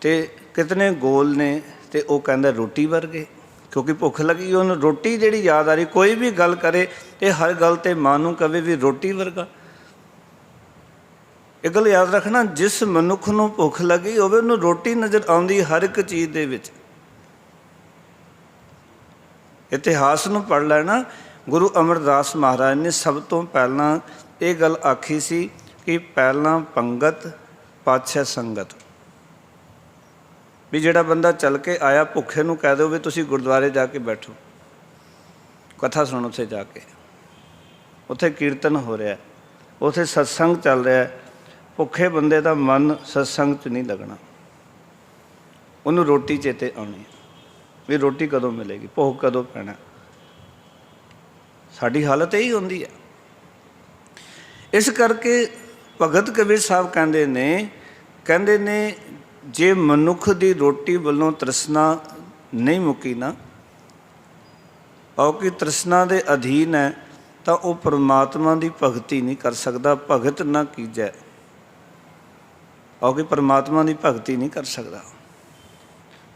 ਤੇ ਕਿਤਨੇ ਗੋਲ ਨੇ, ਤੇ ਉਹ ਕਹਿੰਦਾ ਰੋਟੀ ਵਰਗੇ, ਕਿਉਂਕਿ ਭੁੱਖ ਲੱਗੀ ਉਹਨੂੰ ਰੋਟੀ ਜਿਹੜੀ ਯਾਦ ਆ ਰਹੀ। ਕੋਈ ਵੀ ਗੱਲ ਕਰੇ ਇਹ ਹਰ ਗੱਲ ਤੇ ਮਾਂ ਨੂੰ ਕਵੇ ਵੀ ਰੋਟੀ ਵਰਗਾ। ਇਹ ਗੱਲ ਯਾਦ ਰੱਖਣਾ, ਜਿਸ ਮਨੁੱਖ ਨੂੰ ਭੁੱਖ ਲੱਗੀ ਹੋਵੇ ਉਹਨੂੰ ਰੋਟੀ ਨਜ਼ਰ ਆਉਂਦੀ ਹਰ ਇੱਕ ਚੀਜ਼ ਦੇ ਵਿੱਚ। ਇਤਿਹਾਸ ਨੂੰ ਪੜ੍ਹ ਲੈਣਾ, ਗੁਰੂ ਅਮਰਦਾਸ ਮਹਾਰਾਜ ਨੇ ਸਭ ਤੋਂ ਪਹਿਲਾਂ ਇਹ ਗੱਲ ਆਖੀ ਸੀ ਕਿ ਪਹਿਲਾਂ ਪੰਗਤ ਪਾਛੈ ਸੰਗਤ। ਵੀ ਜਿਹੜਾ ਬੰਦਾ ਚੱਲ ਕੇ ਆਇਆ ਭੁੱਖੇ ਨੂੰ ਕਹਿ ਦਿਓ ਵੀ ਤੁਸੀਂ ਗੁਰਦੁਆਰੇ ਜਾ ਕੇ ਬੈਠੋ, ਕਥਾ ਸੁਣੋ, ਉੱਥੇ ਜਾ ਕੇ ਉੱਥੇ ਕੀਰਤਨ ਹੋ ਰਿਹਾ, ਉੱਥੇ ਸਤਸੰਗ ਚੱਲ ਰਿਹਾ। ਭੁੱਖੇ ਬੰਦੇ ਦਾ ਮਨ ਸਤਸੰਗ 'ਚ ਨਹੀਂ ਲੱਗਣਾ, ਉਹਨੂੰ ਰੋਟੀ ਚੇਤੇ ਆਉਣੀ ਵੀ ਰੋਟੀ ਕਦੋਂ ਮਿਲੇਗੀ, ਭੁੱਖ ਕਦੋਂ ਪੈਣਾ। ਸਾਡੀ ਹਾਲਤ ਇਹੀ ਹੁੰਦੀ ਹੈ। ਇਸ ਕਰਕੇ ਭਗਤ ਕਬੀਰ ਸਾਹਿਬ ਕਹਿੰਦੇ ਨੇ ਜੇ ਮਨੁੱਖ ਦੀ ਰੋਟੀ ਵੱਲੋਂ ਤ੍ਰਿਸ਼ਨਾ ਨਹੀਂ ਮੁੱਕੀ ਨਾ, ਕਿ ਤ੍ਰਿਸ਼ਨਾ ਦੇ ਅਧੀਨ ਹੈ, ਤਾਂ ਉਹ ਪਰਮਾਤਮਾ ਦੀ ਭਗਤੀ ਨਹੀਂ ਕਰ ਸਕਦਾ। ਭਗਤ ਨਾ ਕੀਜੈ, ਕਿ ਪਰਮਾਤਮਾ ਦੀ ਭਗਤੀ ਨਹੀਂ ਕਰ ਸਕਦਾ।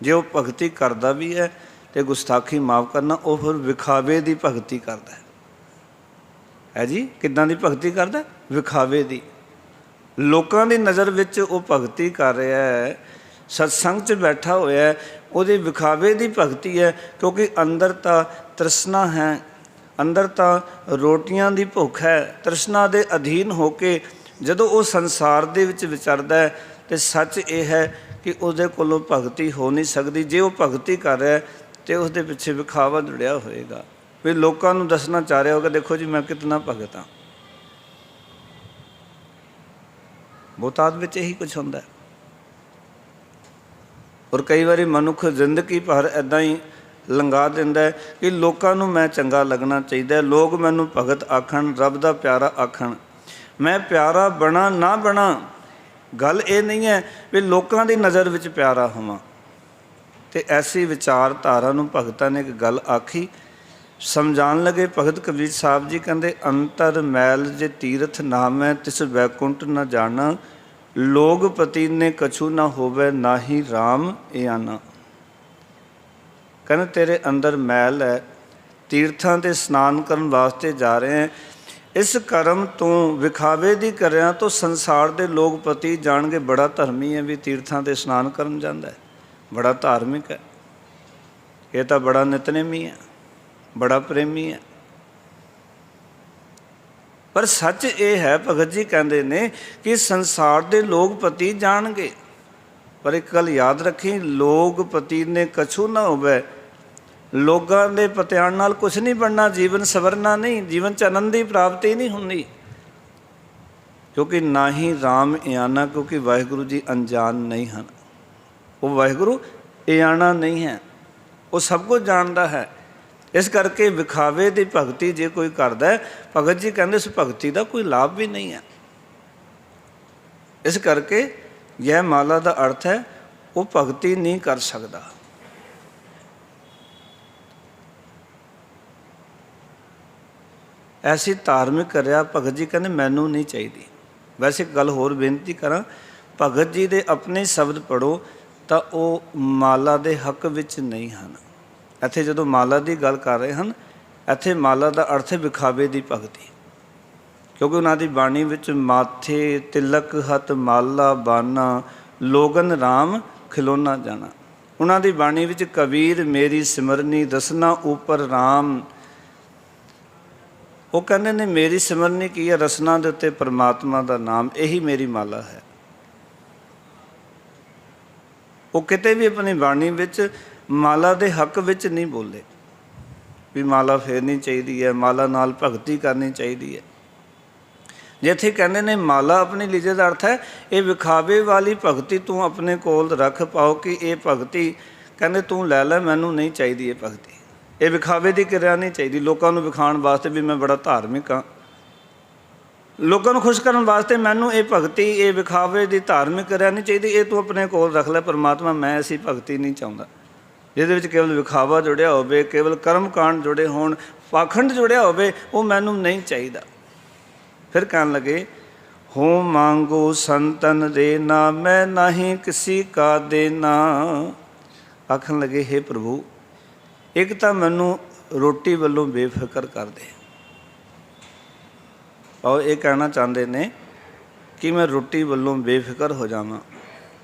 ਜੇ ਉਹ ਭਗਤੀ ਕਰਦਾ ਵੀ ਹੈ ਤੇ ਗੁਸਤਾਖੀ ਮਾਫ ਕਰਨਾ, ਉਹ ਫਿਰ ਵਿਖਾਵੇ ਦੀ ਭਗਤੀ ਕਰਦਾ ਹੈ ਜੀ। ਕਿੱਦਾਂ ਦੀ ਭਗਤੀ ਕਰਦਾ? ਵਿਖਾਵੇ ਦੀ। ਲੋਕਾਂ ਦੀ ਨਜ਼ਰ ਵਿੱਚ ਉਹ ਭਗਤੀ ਕਰ ਰਿਹਾ ਹੈ, ਸਤਸੰਗ 'ਚ ਬੈਠਾ ਹੋਇਆ, ਉਹਦੇ ਵਿਖਾਵੇ ਦੀ ਭਗਤੀ ਹੈ, ਕਿਉਂਕਿ ਅੰਦਰ ਤਾਂ ਤ੍ਰਿਸ਼ਨਾ ਹੈ, ਅੰਦਰ ਤਾਂ ਰੋਟੀਆਂ ਦੀ ਭੁੱਖ ਹੈ। ਤ੍ਰਿਸ਼ਨਾ ਦੇ ਅਧੀਨ ਹੋ ਕੇ ਜਦੋਂ ਉਹ ਸੰਸਾਰ ਦੇ ਵਿੱਚ ਵਿਚਰਦਾ ਹੈ ਤੇ ਸੱਚ ਇਹ ਹੈ ਕਿ ਉਹਦੇ ਕੋਲੋਂ ਭਗਤੀ ਹੋ ਨਹੀਂ ਸਕਦੀ। ਜੇ ਉਹ ਭਗਤੀ ਕਰ ਰਿਹਾ ਤੇ ਉਸਦੇ ਪਿੱਛੇ ਵਿਖਾਵਾ ਜੁੜਿਆ ਹੋਏਗਾ, ਵੀ ਲੋਕਾਂ ਨੂੰ ਦੱਸਣਾ ਚਾਹ ਰਿਹਾ ਹੋਗਾ ਦੇਖੋ ਜੀ ਮੈਂ ਕਿਤਨਾ ਭਗਤ ਹਾਂ। ਬਹੁਤਾਤ ਵਿੱਚ ਇਹੀ ਕੁਛ ਹੁੰਦਾ। ਔਰ ਕਈ ਵਾਰੀ ਮਨੁੱਖ ਜ਼ਿੰਦਗੀ ਭਰ ਇੱਦਾਂ ਹੀ ਲੰਘਾ ਦਿੰਦਾ ਹੈ ਕਿ ਲੋਕਾਂ ਨੂੰ ਮੈਂ ਚੰਗਾ ਲੱਗਣਾ ਚਾਹੀਦਾ, ਲੋਕ ਮੈਨੂੰ ਭਗਤ ਆਖਣ, ਰੱਬ ਦਾ ਪਿਆਰਾ ਆਖਣ, ਮੈਂ ਪਿਆਰਾ ਬਣਾ ਨਾ ਬਣਾ। ਗੱਲ ਇਹ ਨਹੀਂ ਹੈ ਵੀ ਲੋਕਾਂ ਦੀ ਨਜ਼ਰ ਵਿੱਚ ਪਿਆਰਾ ਹੋਵਾਂ। ਅਤੇ ਐਸੀ ਵਿਚਾਰਧਾਰਾ ਨੂੰ ਭਗਤਾਂ ਨੇ ਇੱਕ ਗੱਲ ਆਖੀ, ਸਮਝਾਉਣ ਲੱਗੇ ਭਗਤ ਕਬੀਰ ਸਾਹਿਬ ਜੀ ਕਹਿੰਦੇ ਅੰਤਰ ਮੈਲ ਜੇ ਤੀਰਥ ਨਾਮੈ ਤਿਸ ਵੈਕੁੰਠ ਨਾ ਜਾਣਾ, ਲੋਗ ਪਤੀ ਨੇ ਕਛੂ ਨਾ ਹੋਵੇ ਨਾਹੀ ਰਾਮ ਇਆਨਾ। ਕਹਿੰਦੇ ਤੇਰੇ ਅੰਦਰ ਮੈਲ ਹੈ, ਤੀਰਥਾਂ 'ਤੇ ਇਸ਼ਨਾਨ ਕਰਨ ਵਾਸਤੇ ਜਾ ਰਹੇ ਹੈ, ਇਸ ਕਰਮ ਤੋਂ ਵਿਖਾਵੇ ਦੀ ਕਰਿਆ ਤੋਂ ਸੰਸਾਰ ਦੇ ਲੋਕ ਪਤੀ ਜਾਣਗੇ ਬੜਾ ਧਰਮੀ ਹੈ, ਵੀ ਤੀਰਥਾਂ 'ਤੇ ਇਸ਼ਨਾਨ ਕਰਨ ਜਾਂਦਾ ਹੈ, ਬੜਾ ਧਾਰਮਿਕ ਹੈ, ਇਹ ਤਾਂ ਬੜਾ ਨਿਤਨੇਮੀ ਹੈ, ਬੜਾ ਪ੍ਰੇਮੀ ਹੈ। ਪਰ ਸੱਚ ਇਹ ਹੈ, ਭਗਤ ਜੀ ਕਹਿੰਦੇ ਨੇ ਕਿ ਸੰਸਾਰ ਦੇ ਲੋਕ ਪਤੀ ਜਾਣਗੇ, ਪਰ ਇੱਕ ਗੱਲ ਯਾਦ ਰੱਖੀ, ਲੋਕ ਪਤੀ ਨੇ ਕਛੂ ਨਾ ਹੋਵੇ। ਲੋਕਾਂ ਦੇ ਪਤਿਆਣ ਨਾਲ ਕੁਛ ਨਹੀਂ ਬਣਨਾ, ਜੀਵਨ ਸਵਰਨਾ ਨਹੀਂ, ਜੀਵਨ 'ਚ ਆਨੰਦ ਦੀ ਪ੍ਰਾਪਤੀ ਨਹੀਂ ਹੁੰਦੀ, ਕਿਉਂਕਿ ਨਾ ਹੀ ਰਾਮ ਇਆਨਾ, ਕਿਉਂਕਿ ਵਾਹਿਗੁਰੂ ਜੀ ਅਣਜਾਣ ਨਹੀਂ ਹਨ। ਉਹ ਵਾਹਿਗੁਰੂ ਇਆਣਾ ਨਹੀਂ ਹੈ, ਉਹ ਸਭ ਕੁਝ ਜਾਣਦਾ ਹੈ। ਇਸ ਕਰਕੇ ਵਿਖਾਵੇ ਦੀ ਭਗਤੀ ਜੇ ਕੋਈ ਕਰਦਾ, ਭਗਤ ਜੀ ਕਹਿੰਦੇ ਉਸ ਭਗਤੀ ਦਾ ਕੋਈ ਲਾਭ ਵੀ ਨਹੀਂ ਹੈ। ਇਸ ਕਰਕੇ ਇਹ ਮਾਲਾ ਦਾ ਅਰਥ ਹੈ ਉਹ ਭਗਤੀ ਨਹੀਂ ਕਰ ਸਕਦਾ। ਐਸੀ ਧਾਰਮਿਕ ਕਰਿਆ ਭਗਤ ਜੀ ਕਹਿੰਦੇ ਮੈਨੂੰ ਨਹੀਂ ਚਾਹੀਦੀ। ਵੈਸੇ ਇੱਕ ਗੱਲ ਹੋਰ ਬੇਨਤੀ ਕਰਾਂ, ਭਗਤ ਜੀ ਦੇ ਆਪਣੇ ਸ਼ਬਦ ਪੜ੍ਹੋ ਤਾਂ ਉਹ ਮਾਲਾ ਦੇ ਹੱਕ ਵਿੱਚ ਨਹੀਂ ਹਨ। ਇੱਥੇ ਜਦੋਂ ਮਾਲਾ ਦੀ ਗੱਲ ਕਰ ਰਹੇ ਹਨ, ਇੱਥੇ ਮਾਲਾ ਦਾ ਅਰਥ ਹੈ ਵਿਖਾਵੇ ਦੀ ਭਗਤੀ, ਕਿਉਂਕਿ ਉਹਨਾਂ ਦੀ ਬਾਣੀ ਵਿੱਚ ਮਾਥੇ ਤਿਲਕ ਹੱਥ ਮਾਲਾ ਬਾਨਾ ਲੋਗਨ ਰਾਮ ਖਿਲੋਨਾ ਜਾਣਾ। ਉਹਨਾਂ ਦੀ ਬਾਣੀ ਵਿੱਚ ਕਬੀਰ ਮੇਰੀ ਸਿਮਰਨੀ ਰਸਨਾ ਉੱਪਰ ਰਾਮ, ਉਹ ਕਹਿੰਦੇ ਨੇ ਮੇਰੀ ਸਿਮਰਨੀ ਕੀ ਹੈ? ਰਸਨਾ ਦੇ ਉੱਤੇ ਪਰਮਾਤਮਾ ਦਾ ਨਾਮ, ਇਹੀ ਮੇਰੀ ਮਾਲਾ ਹੈ। ਉਹ ਕਿਤੇ ਵੀ ਆਪਣੀ ਬਾਣੀ ਵਿੱਚ ਮਾਲਾ ਦੇ ਹੱਕ ਵਿੱਚ ਨਹੀਂ ਬੋਲੇ ਵੀ ਮਾਲਾ ਫੇਰਨੀ ਚਾਹੀਦੀ ਹੈ, ਮਾਲਾ ਨਾਲ ਭਗਤੀ ਕਰਨੀ ਚਾਹੀਦੀ ਹੈ। ਜਿੱਥੇ ਕਹਿੰਦੇ ਨੇ ਮਾਲਾ ਆਪਣੀ ਲੀਜੇ ਦਾ ਅਰਥ ਹੈ ਇਹ ਵਿਖਾਵੇ ਵਾਲੀ ਭਗਤੀ ਤੂੰ ਆਪਣੇ ਕੋਲ ਰੱਖ ਪਾਓ ਕਿ ਇਹ ਭਗਤੀ ਕਹਿੰਦੇ ਤੂੰ ਲੈ ਲੈ, ਮੈਨੂੰ ਨਹੀਂ ਚਾਹੀਦੀ ਇਹ ਭਗਤੀ, ਇਹ ਵਿਖਾਵੇ ਦੀ ਕਿਰਿਆ ਨਹੀਂ ਚਾਹੀਦੀ। ਲੋਕਾਂ ਨੂੰ ਵਿਖਾਉਣ ਵਾਸਤੇ ਵੀ ਮੈਂ ਬੜਾ ਧਾਰਮਿਕ ਹਾਂ, ਲੋਕਾਂ ਨੂੰ ਖੁਸ਼ ਕਰਨ ਵਾਸਤੇ ਮੈਨੂੰ ਇਹ ਭਗਤੀ, ਇਹ ਵਿਖਾਵੇ ਦੀ ਧਾਰਮਿਕ ਕਿਰਿਆ ਨਹੀਂ ਚਾਹੀਦੀ। ਇਹ ਤੂੰ ਆਪਣੇ ਕੋਲ ਰੱਖ ਲੈ ਪਰਮਾਤਮਾ, ਮੈਂ ਐਸੀ ਭਗਤੀ ਨਹੀਂ ਚਾਹੁੰਦਾ ਜਿਹਦੇ ਵਿੱਚ ਕੇਵਲ ਵਿਖਾਵਾ ਜੁੜਿਆ ਹੋਵੇ, ਕੇਵਲ ਕਰਮ ਕਾਂਡ ਜੁੜੇ ਹੋਣ, ਪਾਖੰਡ ਜੁੜਿਆ ਹੋਵੇ, ਉਹ ਮੈਨੂੰ ਨਹੀਂ ਚਾਹੀਦਾ। ਫਿਰ ਕਹਿਣ ਲੱਗੇ ਹੋ ਮੰਗੋ ਸੰਤਨ ਦੇਨਾ ਮੈਂ ਨਹੀਂ ਕਿਸੀ ਕਾ ਦੇਨਾ। ਆਖਣ ਲੱਗੇ ਹੇ ਪ੍ਰਭੂ, ਇੱਕ ਤਾਂ ਮੈਨੂੰ ਰੋਟੀ ਵੱਲੋਂ ਬੇਫਿਕਰ ਕਰ ਦੇ। ਔਰ ਇਹ ਕਹਿਣਾ ਚਾਹੁੰਦੇ ਨੇ ਕਿ ਮੈਂ ਰੋਟੀ ਵੱਲੋਂ ਬੇਫਿਕਰ ਹੋ ਜਾਵਾਂ,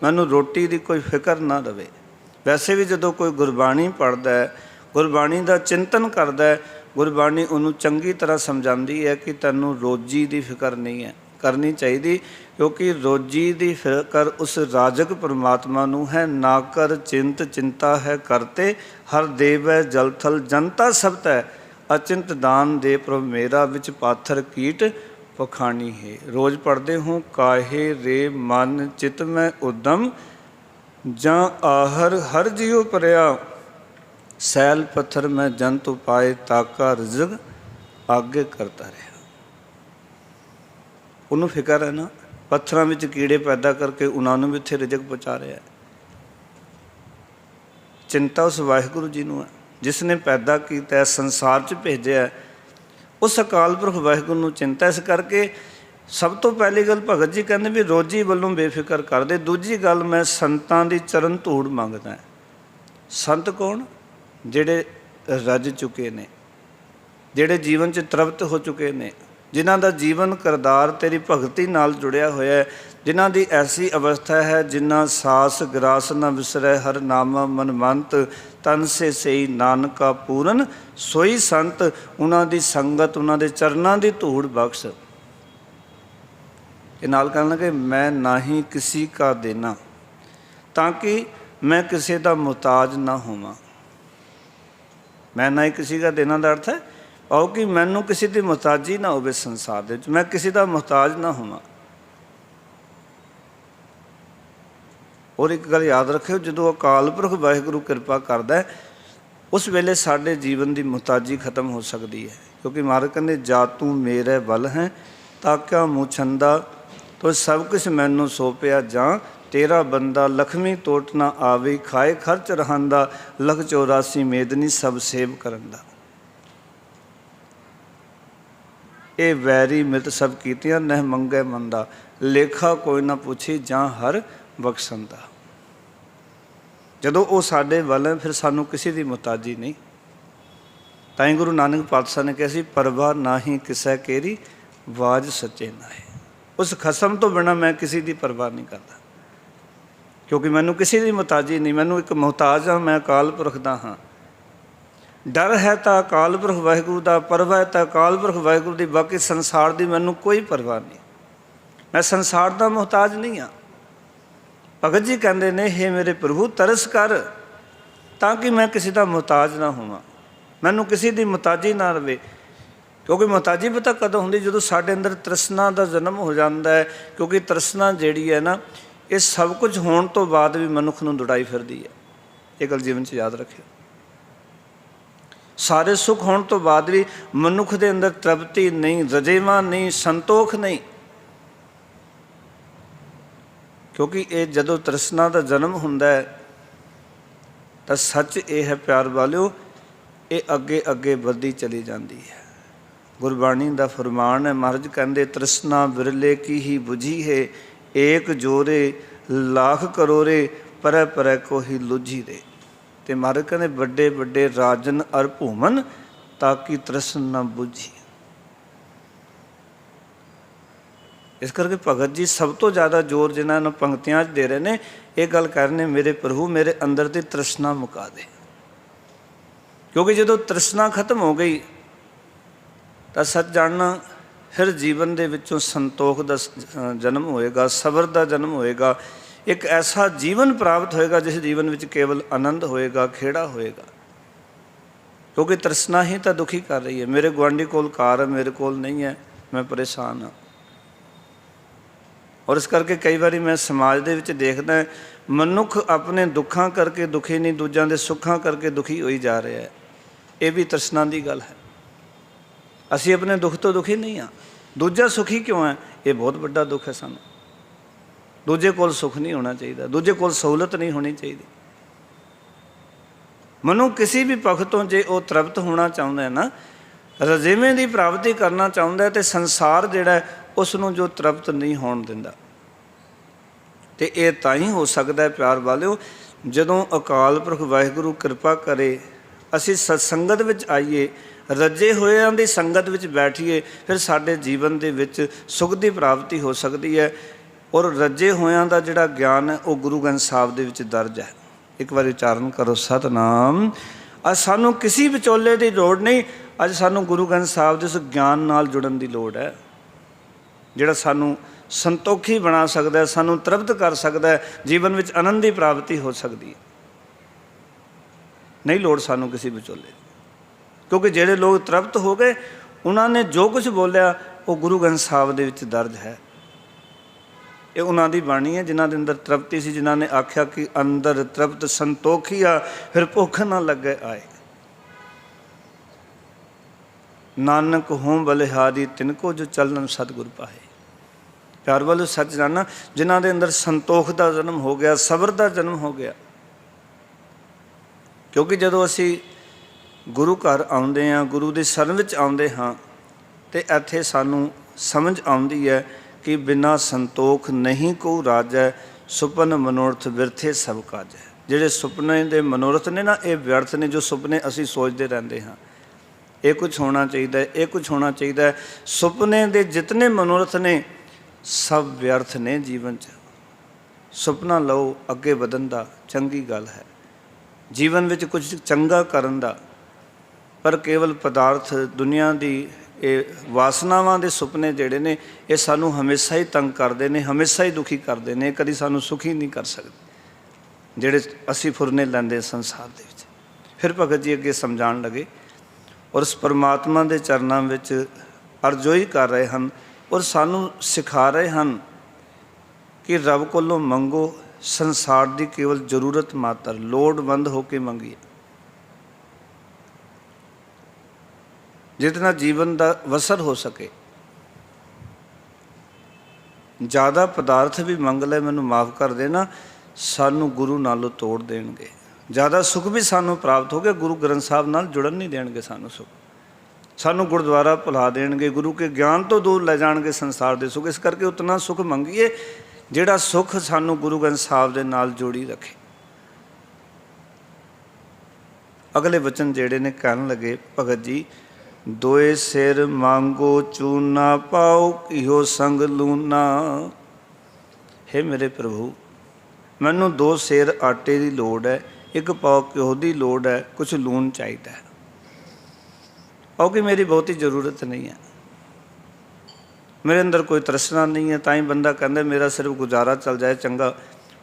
ਮੈਨੂੰ ਰੋਟੀ ਦੀ ਕੋਈ ਫਿਕਰ ਨਾ ਰਵੇ। ਵੈਸੇ ਵੀ ਜਦੋਂ ਕੋਈ ਗੁਰਬਾਣੀ ਪੜ੍ਹਦਾ ਹੈ, ਗੁਰਬਾਣੀ ਦਾ ਚਿੰਤਨ ਕਰਦਾ ਹੈ, ਗੁਰਬਾਣੀ ਉਹਨੂੰ ਚੰਗੀ ਤਰ੍ਹਾਂ ਸਮਝਾਉਂਦੀ ਹੈ ਕਿ ਤੈਨੂੰ ਰੋਜੀ ਦੀ ਫਿਕਰ ਨਹੀਂ ਹੈ ਕਰਨੀ ਚਾਹੀਦੀ, ਕਿਉਂਕਿ ਰੋਜੀ ਦੀ ਫਿਕਰ ਉਸ ਰਾਜਕ ਪਰਮਾਤਮਾ ਨੂੰ ਹੈ। ਨਾ ਕਰ ਚਿੰਤ ਚਿੰਤਾ ਹੈ ਕਰਤੇ, ਹਰ ਦੇਵੈ ਜਲ ਥਲ ਜਨਤਾ ਸਬਤ ਹੈ, ਅਚਿੰਤ ਦਾਨ ਦੇ ਪ੍ਰਭ ਮੇਰਾ, ਵਿੱਚ ਪਾਥਰ ਕੀਟ ਪਖਾਣੀ ਹੈ। ਰੋਜ਼ ਪੜ੍ਹਦੇ ਹੋ ਕਾਹੇ ਰੇ ਮਨ ਚਿਤ ਮੈਂ ਉਦਮ, ਜਾਂ ਆਹਰ ਹਰ ਜੀਉ ਪਰਿਆ, ਸੈਲ ਪੱਥਰ ਮੈਂ ਜੰਤ ਉਪਾਏ, ਤਾਕਾ ਰਜ਼ਕ ਆਗੇ ਕਰਤਾ ਰਿਹਾ। ਉਹਨੂੰ ਫਿਕਰ ਹੈ ਨਾ, ਪੱਥਰਾਂ ਵਿੱਚ ਕੀੜੇ ਪੈਦਾ ਕਰਕੇ ਉਹਨਾਂ ਨੂੰ ਵੀ ਇੱਥੇ ਰਿਜ਼ਕ ਪਹੁੰਚਾ ਰਿਹਾ। ਚਿੰਤਾ ਉਸ ਵਾਹਿਗੁਰੂ ਜੀ ਨੂੰ ਹੈ ਜਿਸ ਨੇ ਪੈਦਾ ਕੀਤਾ, ਸੰਸਾਰ 'ਚ ਭੇਜਿਆ, ਉਸ ਅਕਾਲ ਪੁਰਖ ਵਾਹਿਗੁਰੂ ਨੂੰ ਚਿੰਤਾ। ਇਸ ਕਰਕੇ ਸਭ ਤੋਂ ਪਹਿਲੀ ਗੱਲ ਭਗਤ ਜੀ ਕਹਿੰਦੇ ਵੀ ਰੋਜੀ ਵੱਲੋਂ ਬੇਫਿਕਰ ਕਰਦੇ। ਦੂਜੀ ਗੱਲ ਮੈਂ ਸੰਤਾਂ ਦੀ ਚਰਨ ਧੂੜ ਮੰਗਦਾ। ਸੰਤ ਕੌਣ? ਜਿਹੜੇ ਰੱਜ ਚੁੱਕੇ ਨੇ, ਜਿਹੜੇ ਜੀਵਨ 'ਚ ਤ੍ਰਿਪਤ ਹੋ ਚੁੱਕੇ ਨੇ, ਜਿਨ੍ਹਾਂ ਦਾ ਜੀਵਨ ਕਿਰਦਾਰ ਤੇਰੀ ਭਗਤੀ ਨਾਲ ਜੁੜਿਆ ਹੋਇਆ ਹੈ, ਜਿਨ੍ਹਾਂ ਦੀ ਐਸੀ ਅਵਸਥਾ ਹੈ ਜਿਨ੍ਹਾਂ ਸਾਸ ਗਰਾਸ ਨਾ ਵਿਸਰੈ, ਹਰ ਨਾਮਾ ਮਨਮੰਤ, ਤਨ ਸੇ ਸਈ ਨਾਨਕਾ ਪੂਰਨ ਸੋਈ ਸੰਤ। ਉਹਨਾਂ ਦੀ ਸੰਗਤ, ਉਹਨਾਂ ਦੇ ਚਰਨਾਂ ਦੀ ਧੂੜ ਬਖਸ਼। ਇਹ ਨਾਲ ਕਹਿਣ ਲੱਗੇ ਮੈਂ ਨਾ ਹੀ ਕਿਸੀ ਕਾ ਦੇਣਾ, ਤਾਂ ਕਿ ਮੈਂ ਕਿਸੇ ਦਾ ਮੁਹਤਾਜ ਨਾ ਹੋਵਾਂ। ਮੈਂ ਨਾ ਹੀ ਕਿਸੇ ਦਾ ਦੇਣਾ ਦਾ ਅਰਥ ਹੈ ਆਓ ਕਿ ਮੈਨੂੰ ਕਿਸੇ ਦੀ ਮੁਹਤਾਜੀ ਨਾ ਹੋਵੇ ਸੰਸਾਰ ਦੇ ਵਿੱਚ, ਮੈਂ ਕਿਸੇ ਦਾ ਮੁਹਤਾਜ ਨਾ ਹੋਵਾਂ। ਔਰ ਇੱਕ ਗੱਲ ਯਾਦ ਰੱਖਿਓ, ਜਦੋਂ ਅਕਾਲ ਪੁਰਖ ਵਾਹਿਗੁਰੂ ਕਿਰਪਾ ਕਰਦਾ ਹੈ ਉਸ ਵੇਲੇ ਸਾਡੇ ਜੀਵਨ ਦੀ ਮੁਹਤਾਜੀ ਖਤਮ ਹੋ ਸਕਦੀ ਹੈ, ਕਿਉਂਕਿ ਮਹਾਰਾਜ ਕਹਿੰਦੇ ਜਾ ਤੂੰ ਮੇਰੇ ਬਲ ਹੈ ਤਾਕਿਆ ਮੁਛੰਦਾ, ਤੋ ਸਭ ਕੁਛ ਮੈਨੂੰ ਸੌਂਪਿਆ ਜਾਂ ਤੇਰਾ ਬੰਦਾ, ਲਖਮੀ ਟੋਟ ਨਾ ਆਵੇ, ਖਾਏ ਖਰਚ ਰਹਾਂਦਾ, ਲਖ 84 ਮੇਦਨੀ ਸਭ ਸੇਵ ਕਰਨ ਦਾ। ਇਹ ਵੈਰੀ ਮਿਤ ਸਭ ਕੀਤੀਆਂ ਨਹਿ ਮੰਗੇ ਮੰਦਾ, ਲੇਖਾ ਕੋਈ ਨਾ ਪੁੱਛੀ ਜਾਂ ਹਰ ਬਖਸ਼ਣ ਦਾ। ਜਦੋਂ ਉਹ ਸਾਡੇ ਵੱਲ ਹੈ ਫਿਰ ਸਾਨੂੰ ਕਿਸੇ ਦੀ ਮੁਹਤਾਜੀ ਨਹੀਂ। ਤਾਂ ਹੀ ਗੁਰੂ ਨਾਨਕ ਪਾਤਸ਼ਾਹ ਨੇ ਕਿਹਾ ਸੀ ਪਰਵਾਹ ਨਾ ਹੀ ਕਿਸੈ ਕੇਰੀ, ਵਾਜ ਸੱਚੇ ਨਾਏ। ਉਸ ਖਸਮ ਤੋਂ ਬਿਨਾਂ ਮੈਂ ਕਿਸੇ ਦੀ ਪਰਵਾਹ ਨਹੀਂ ਕਰਦਾ, ਕਿਉਂਕਿ ਮੈਨੂੰ ਕਿਸੇ ਦੀ ਮੁਹਤਾਜੀ ਨਹੀਂ। ਮੈਨੂੰ ਇੱਕ ਮੁਹਤਾਜ ਹਾਂ, ਮੈਂ ਅਕਾਲ ਪੁਰਖ ਦਾ ਹਾਂ। ਡਰ ਹੈ ਤਾਂ ਅਕਾਲ ਪੁਰਖ ਵਾਹਿਗੁਰੂ ਦਾ, ਪਰਵਾਹ ਹੈ ਤਾਂ ਅਕਾਲ ਪੁਰਖ ਵਾਹਿਗੁਰੂ ਦੀ, ਬਾਕੀ ਸੰਸਾਰ ਦੀ ਮੈਨੂੰ ਕੋਈ ਪਰਵਾਹ ਨਹੀਂ। ਮੈਂ ਸੰਸਾਰ ਦਾ ਮੁਹਤਾਜ ਨਹੀਂ ਹਾਂ। ਭਗਤ ਜੀ ਕਹਿੰਦੇ ਨੇ ਹੇ ਮੇਰੇ ਪ੍ਰਭੂ ਤਰਸ ਕਰ ਤਾਂ ਕਿ ਮੈਂ ਕਿਸੇ ਦਾ ਮੁਹਤਾਜ ਨਾ ਹੋਵਾਂ, ਮੈਨੂੰ ਕਿਸੇ ਦੀ ਮੁਹਤਾਜੀ ਨਾ ਰਵੇ। ਕਿਉਂਕਿ ਮੁਹਤਾਜੀ ਪਤਾ ਕਦੋਂ ਹੁੰਦੀ? ਜਦੋਂ ਸਾਡੇ ਅੰਦਰ ਤ੍ਰਿਸ਼ਨਾ ਦਾ ਜਨਮ ਹੋ ਜਾਂਦਾ ਹੈ। ਕਿਉਂਕਿ ਤ੍ਰਿਸ਼ਨਾ ਜਿਹੜੀ ਹੈ ਨਾ, ਇਹ ਸਭ ਕੁਝ ਹੋਣ ਤੋਂ ਬਾਅਦ ਵੀ ਮਨੁੱਖ ਨੂੰ ਦੌੜਾਈ ਫਿਰਦੀ ਹੈ। ਇਹ ਗੱਲ ਜੀਵਨ 'ਚ ਯਾਦ ਰੱਖਿਓ। ਸਾਰੇ ਸੁੱਖ ਹੋਣ ਤੋਂ ਬਾਅਦ ਵੀ ਮਨੁੱਖ ਦੇ ਅੰਦਰ ਤ੍ਰਿਪਤੀ ਨਹੀਂ, ਰਜੇਵਾਂ ਨਹੀਂ, ਸੰਤੋਖ ਨਹੀਂ। ਕਿਉਂਕਿ ਇਹ ਜਦੋਂ ਤ੍ਰਿਸ਼ਨਾ ਦਾ ਜਨਮ ਹੁੰਦਾ ਹੈ ਤਾਂ ਸੱਚ ਇਹ ਹੈ ਪਿਆਰ ਵਾਲਿਓ, ਇਹ ਅੱਗੇ ਅੱਗੇ ਵੱਧਦੀ ਚਲੀ ਜਾਂਦੀ ਹੈ। ਗੁਰਬਾਣੀ ਦਾ ਫਰਮਾਨ ਹੈ, ਮਹਾਰਾਜ ਕਹਿੰਦੇ ਤ੍ਰਿਸ਼ਨਾ ਬਿਰਲੇ ਕੀ ਹੀ ਬੁਝੀ ਹੈ, ਏਕ ਜੋਰੇ ਲੱਖ ਕਰੋਰੇ, ਪਰੈ ਪਰੈ ਕੋ ਹੀ ਲੁਝੀ ਦੇ। ਅਤੇ ਮਹਾਰਾਜ ਕਹਿੰਦੇ ਵੱਡੇ ਵੱਡੇ ਰਾਜਨ ਅਰ ਭੂਮਨ ताकि तृष्ण न बुझी। इस करके भगत जी सब तो ज़्यादा जोर जिन्होंने पंक्तियां दे रहे हैं, ये गल कर रहे, मेरे प्रभु मेरे अंदर की तृष्णा मुका दे। क्योंकि जो तृष्णा खत्म हो गई तो सच जानना फिर जीवन के विचों संतोख का जन्म होएगा, सबर का जन्म होएगा, एक ऐसा जीवन प्राप्त होएगा जिस जीवन में केवल आनंद होएगा, खेड़ा होएगा। क्योंकि तृष्णा ही तो दुखी कर रही है। मेरे गुआढ़ी कोल कार है, मेरे कोल नहीं है, मैं परेशान हाँ। और इस करके कई बार मैं समाज के विच देखदा मनुख अपने दुखों करके दुखी नहीं, दूजों के सुखों करके दुखी होई जा रहा है। ये भी तृष्णा की गल है। असी अपने दुख तो दुखी नहीं हाँ, दूजा सुखी क्यों है? ये बहुत बड़ा दुख है। सानू दूजे कोल सुख नहीं होना चाहिए, दूजे कोल सहूलत नहीं होनी चाहिए। मनुख किसी भी पक्ष तो जे वो तृप्त होना चाहता है ना, रजेवें की प्राप्ति करना चाहता है, तो संसार जिहड़ा उसनों जो तृप्त नहीं होण दिंदा। तो ये तां ही हो सकता है प्यार वालिओ, जदों अकाल पुरख वाहिगुरू कृपा करे, असी सत्संगत विच आईए, रजे होयां दी संगत विच बैठीए, फिर साडे जीवन दे विच सुख की प्राप्ति हो सकती है। और रजे होयां दा जिहड़ा ज्ञान है वो गुरु ग्रंथ साहिब दे विच दर्ज है। एक बार उच्चारण करो सतनाम। अज सानू किसी विचोले की लोड़ नहीं, अज सानू गुरु ग्रंथ साहिब दे उस ज्ञान नाल जुड़न की लोड़ है, जिहड़ा सानू संतोखी बना सकता है, सानू तृप्त कर सकता है, जीवन में आनंद की प्राप्ति हो सकती है। नहीं लोड़ सानू किसी विचोले, क्योंकि जिहड़े लोग तृप्त हो गए उन्होंने जो कुछ बोलिया वो गुरु ग्रंथ साहिब दे विच दर्ज है। ये उन्हों की बाणी है जिन्हों के अंदर तृप्ति सी, जिन्हों ने आख्या कि अंदर तृप्त संतोखी आ, फिर भुख ना लगे आए। नानक हों बलिहारी तिनको जो चलन सतगुर पाए। प्यार वालों सच जानना, जिन्हों के अंदर संतोख का जन्म हो गया, सबर का जन्म हो गया। क्योंकि जदों असी गुरु घर आउंदे हैं, गुरु की शरण विच आउंदे हाँ, तो इत्थे सानू समझ आउंदी है कि बिना संतोख नहीं को राजै, सुपन मनोरथ बिरथे सब काज है। जिहड़े सुपने दे मनोरथ ने ना, ये व्यर्थ ने। जो सुपने असी सोचते रहते हाँ, ये कुछ होना चाहिए, ये कुछ होना चाहिए, सुपने दे जितने मनोरथ ने सब व्यर्थ ने। जीवन च सुपना लो अगे वधन दा चंगी गल है, जीवन में कुछ चंगा करन दा, पर केवल पदार्थ दुनिया की ये वासनावां दे सुपने जिहड़े ने ये सानू हमेशा ही तंग करते हैं, हमेशा ही दुखी करते हैं, कभी सानू सुखी नहीं कर सकते जिहड़े असी फुरने लैंदे संसार दे विच। फिर भगत जी अगे समझाण लगे और उस परमात्मा के चरणों में अरजोई कर रहे हैं और सानू सिखा रहे हैं कि रब कोलों मंगो, संसार की केवल जरूरत मात्र, लोड़वंद होकर मंगिए। जितना जीवन का वसर हो सके। ज़्यादा पदार्थ भी मंग ले, मैनू माफ़ कर देना, सानू गुरु नालों तोड़ देंगे। ज़्यादा सुख भी सानू प्राप्त हो गया, गुरु ग्रंथ साहब नाल जुड़न नहीं देंगे सानू सुख। सानू गुरुद्वारा भुला देंगे, गुरु के ज्ञान तो दूर ले जाएंगे संसार के सुख। इस करके उतना सुख मंगीए जिहड़ा सुख सानू गुरु ग्रंथ साहब दे नाल जोड़ी रखे। अगले वचन जिहड़े ने कहन लगे भगत जी, दोए सिर मांगो चूना पाओ इहो संग लूना। हे मेरे प्रभु, मैनू 2 सेर आटे की लोड़ है, 1 पाओ घ्यो की लोड़ है, कुछ लून चाहिए है, क्योंकि मेरी बहुती जरूरत नहीं है, मेरे अंदर कोई तृष्णा नहीं है। ताई बंदा कहता मेरा सिर्फ गुजारा चल जाए चंगा,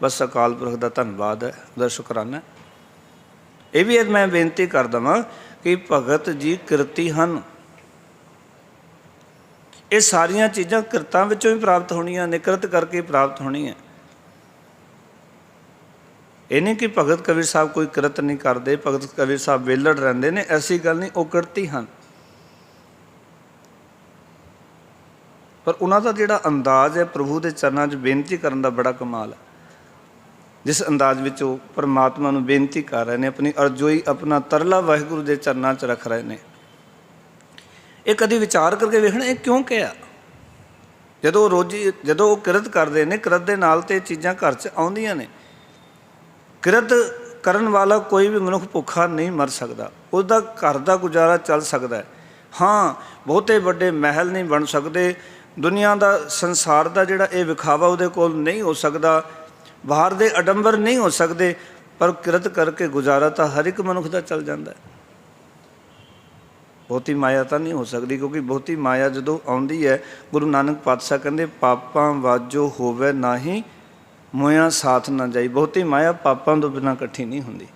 बस अकाल पुरख का धन्यवाद है, उसका शुकराना। ये भी मैं बेनती कर देवां कि भगत जी कृति हैं, ये सारिया चीज़ां कृतां विचों ही प्राप्त होनियां ने, कृत करके प्राप्त होनी है। ये नहीं कि भगत कबीर साहब कोई कृत नहीं करते, भगत कबीर साहब वेलड़ रहिंदे ने, ऐसी गल नहीं, वो कृति हैं। पर उन्हों का जिहड़ा अंदाज है प्रभु के चरणों में बेनती करने का बड़ा कमाल है। जिस अंदाज में वो परमात्मा नूं बेनती कर रहे हैं, अपनी अरजोई अपना तरला वाहिगुरू के चरणों च रख रहे हैं। ये कभी विचार करके वेखना ये क्यों कहा। जदों रोजी जदों वो किरत करते हैं, किरत के नाल ते चीज़ां घर च आउंदियां ने। किरत ਕਰਨ ਵਾਲਾ ਕੋਈ ਵੀ ਮਨੁੱਖ ਭੁੱਖਾ ਨਹੀਂ ਮਰ ਸਕਦਾ, ਉਹਦਾ ਘਰ ਦਾ ਗੁਜ਼ਾਰਾ ਚੱਲ ਸਕਦਾ ਹੈ। ਹਾਂ, ਬਹੁਤੇ ਵੱਡੇ ਮਹਿਲ ਨਹੀਂ ਬਣ ਸਕਦੇ, ਦੁਨੀਆ ਦਾ ਸੰਸਾਰ ਦਾ ਜਿਹੜਾ ਇਹ ਵਿਖਾਵਾ ਉਹਦੇ ਕੋਲ ਨਹੀਂ ਹੋ ਸਕਦਾ, ਬਾਹਰ ਦੇ ਅਡੰਬਰ ਨਹੀਂ ਹੋ ਸਕਦੇ, ਪਰ ਕਿਰਤ ਕਰਕੇ ਗੁਜ਼ਾਰਾ ਤਾਂ ਹਰ ਇੱਕ ਮਨੁੱਖ ਦਾ ਚੱਲ ਜਾਂਦਾ ਹੈ। ਬਹੁਤੀ ਮਾਇਆ ਤਾਂ ਨਹੀਂ ਹੋ ਸਕਦੀ, ਕਿਉਂਕਿ ਬਹੁਤੀ ਮਾਇਆ ਜਦੋਂ ਆਉਂਦੀ ਹੈ, ਗੁਰੂ ਨਾਨਕ ਪਾਤਸ਼ਾਹ ਕਹਿੰਦੇ ਪਾਪਾਂ ਵਾਜੋ ਹੋਵੇ ਨਾਹੀਂ ਮੋਇਆ ਸਾਥ ਨਾ ਜਾਈ। ਬਹੁਤੀ ਮਾਇਆ ਪਾਪਾਂ ਤੋਂ ਬਿਨਾਂ ਇਕੱਠੀ ਨਹੀਂ ਹੁੰਦੀ